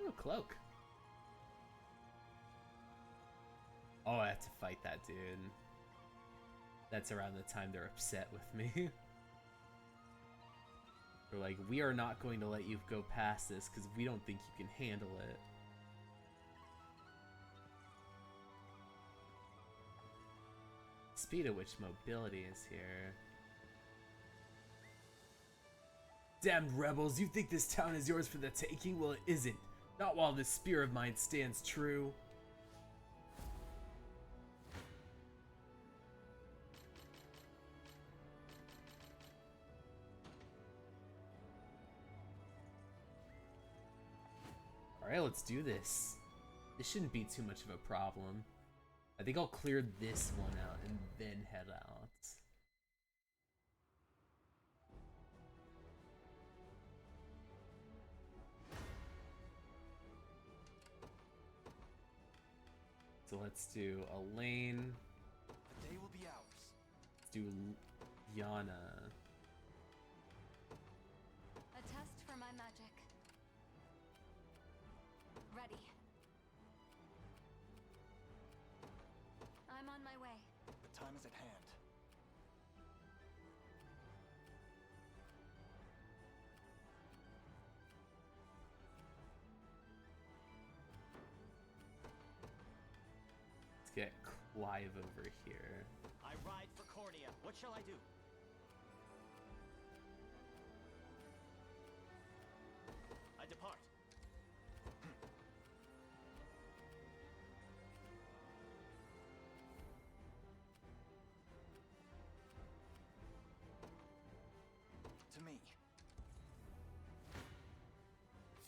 Ooh, cloak. Oh, I have to fight that dude. That's around the time they're upset with me. They're like, we are not going to let you go past this because we don't think you can handle it. Speed at which mobility is here. Damned rebels, you think this town is yours for the taking? Well, it isn't. Not while this spear of mine stands true. Alright, let's do this. This shouldn't be too much of a problem. I think I'll clear this one out and then head out. So let's do Elaine. The day will be ours. Let's do Yana. A test for my magic. Ready. I'm on my way. The time is at hand. Let's get Clive over here. I ride for Cornea. What shall I do? I depart. To me.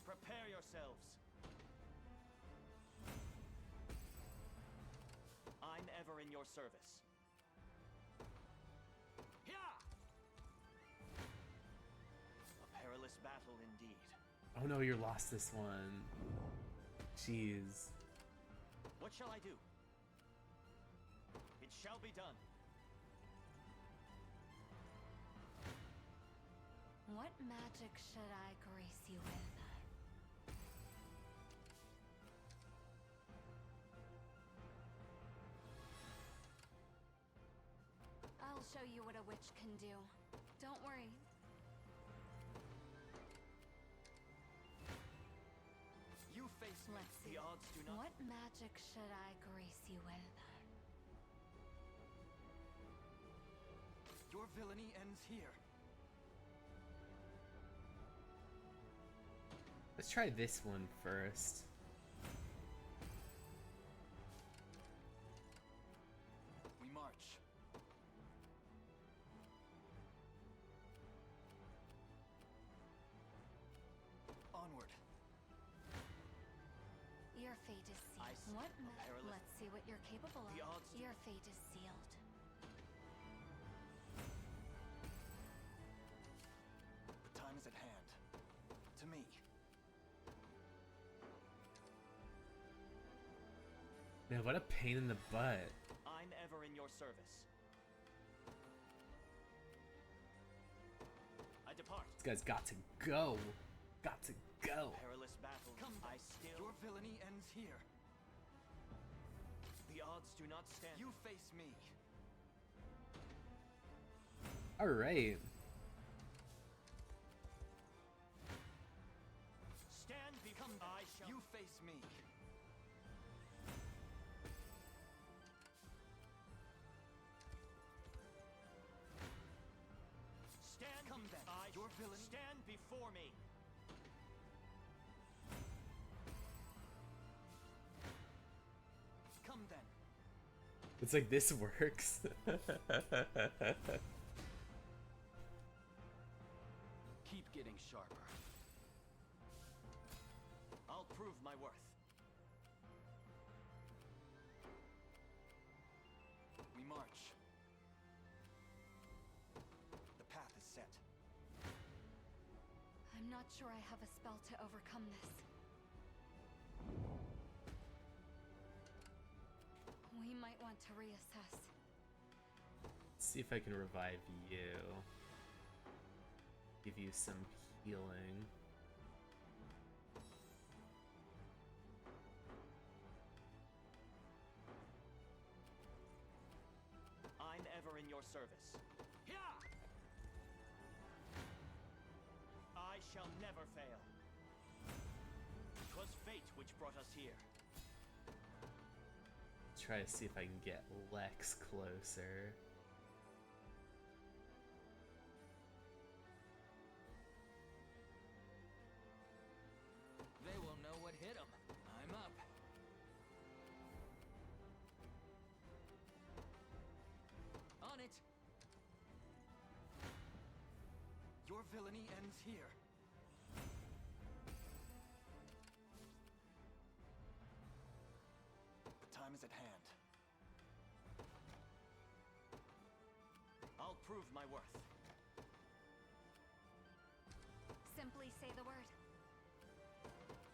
Prepare yourselves. I'm ever in your service. Yeah! A perilous battle indeed. Oh no, you lost this one. Jeez. What shall I do? It shall be done. What magic should I grace you with? I'll show you what a witch can do. Don't worry. You face me. Let's see. The odds do not. What magic should I grace you with? Your villainy ends here. Let's try this one first. We march. Onward. Your fate is I sealed. What? perilous- Let's see what you're capable of. The odds do- Your fate is sealed. The time is at hand. To me. Man, what a pain in the butt. I'm ever in your service. I depart. This guy's got to go. Got to go. Perilous battle. Come I back. still. Your villainy ends here. The odds do not stand. You face me. Alright. Stand. Become. I shall. You face me. Stand. Come then. Your villainy. Stand before me. Come then. It's like this works. Keep getting sharper. I'll prove my worth. We march. The path is set. I'm not sure I have a spell to overcome this. We might want to reassess. See if I can revive you. Give you some healing. I'm ever in your service. Yeah! I shall never fail. 'Twas fate which brought us here. Try to see if I can get Lex closer. They will know what hit them. I'm up. On it. Your villainy ends here. The time is at hand. I'll prove my worth. Simply say the word.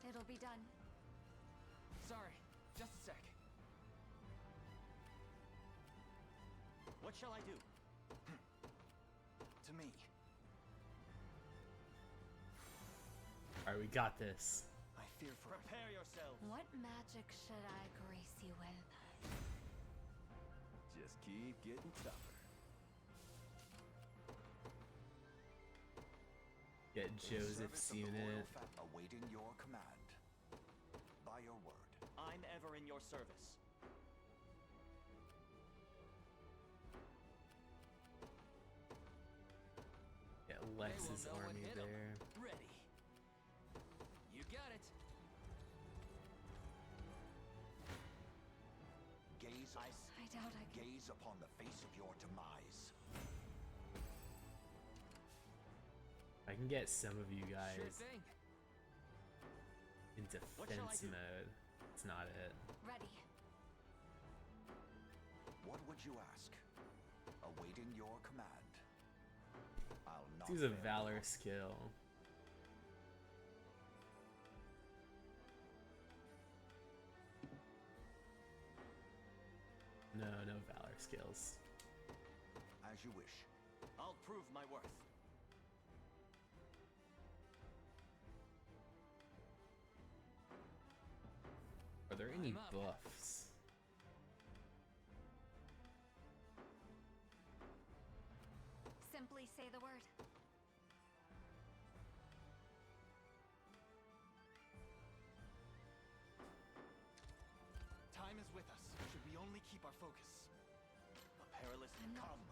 It'll be done. Sorry, just a sec. What shall I do? To me. Alright, we got this. I fear for it. Prepare yourselves. What magic should I grace you with? Just keep getting tougher. Get Joseph's unit. Awaiting your command. By your word. I'm ever in your service. Get Lex's know what army hit 'em. there. Ready. You got it. Gaze, I doubt I can. gaze upon the face of your demise. I can get some of you guys Sure thing. in What shall I defense do? mode. It's not it. Ready. What would you ask? Awaiting your command. I'll not Let's use a fail. valor skill. No valor skills. As you wish. I'll prove my worth. Are there any I'm up. buffs? Simply say the word. Time is with us. Should we only keep our focus? A perilous I'm not. Come.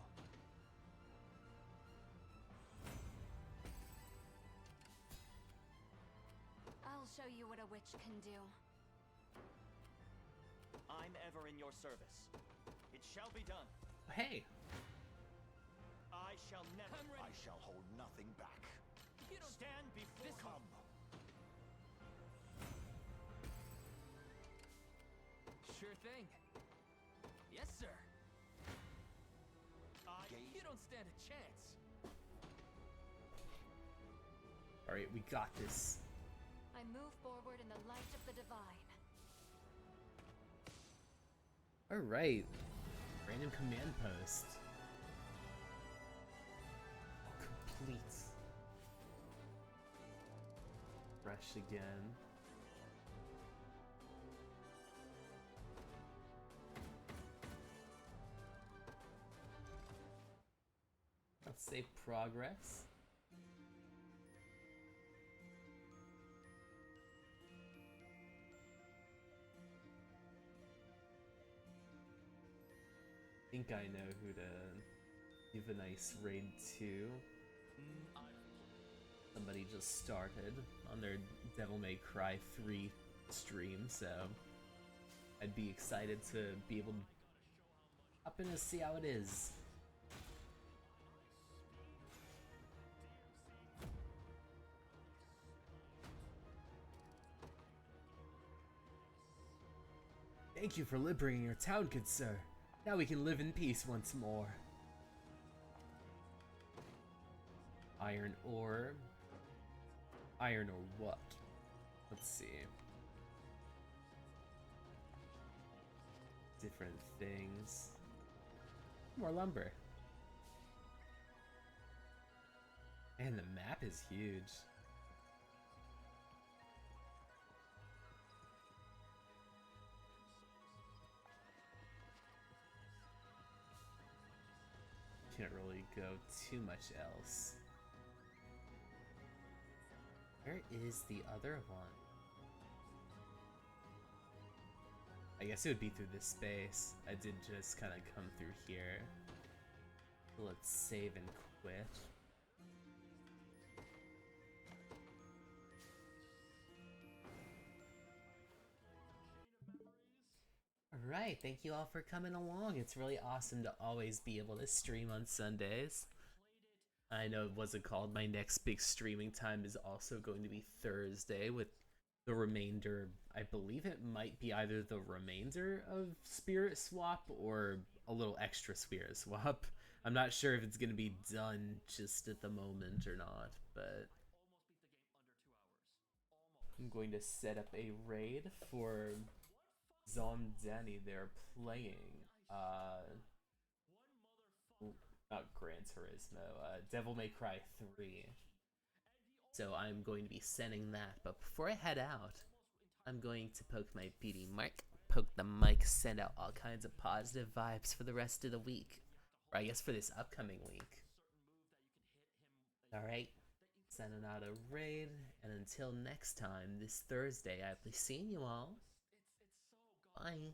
I'll show you what a witch can do. I'm ever in your service. It shall be done. Hey, I shall never. I'm ready. I shall hold nothing back. You don't Stand before me. Come. Sure thing. Yes, sir. Gaze. You don't stand a chance. alright, we got this. I move forward in the light of the divine. Alright, random command post. Complete. Fresh again. Let's save progress. I think I know who to give a nice raid to. Somebody just started on their Devil May Cry 3 stream, so I'd be excited to be able to hop in and see how it is. Thank you for liberating your town, good sir. Now we can live in peace once more. Iron ore. Iron or what? Let's see. different things. More lumber. And the map is huge. Can't really go too much else. Where is the other one? I guess it would be through this space. I did just kind of come through here. Let's save and quit. Alright, thank you all for coming along. It's really awesome to always be able to stream on Sundays. I know it wasn't called. My next big streaming time is also going to be Thursday with the remainder. I believe it might be either the remainder of Spirit Swap or a little extra Spirit Swap. I'm not sure if it's going to be done just at the moment or not, but I'm going to set up a raid for Zomdani. They're playing not Gran Turismo, Devil May Cry 3. So I'm going to be sending that, but before I head out, I'm going to poke my beauty mark, poke the mic, send out all kinds of positive vibes for the rest of the week. Or I guess for this upcoming week. Alright, sending out a raid, and until next time, this Thursday, I'll be seeing you all. Bye.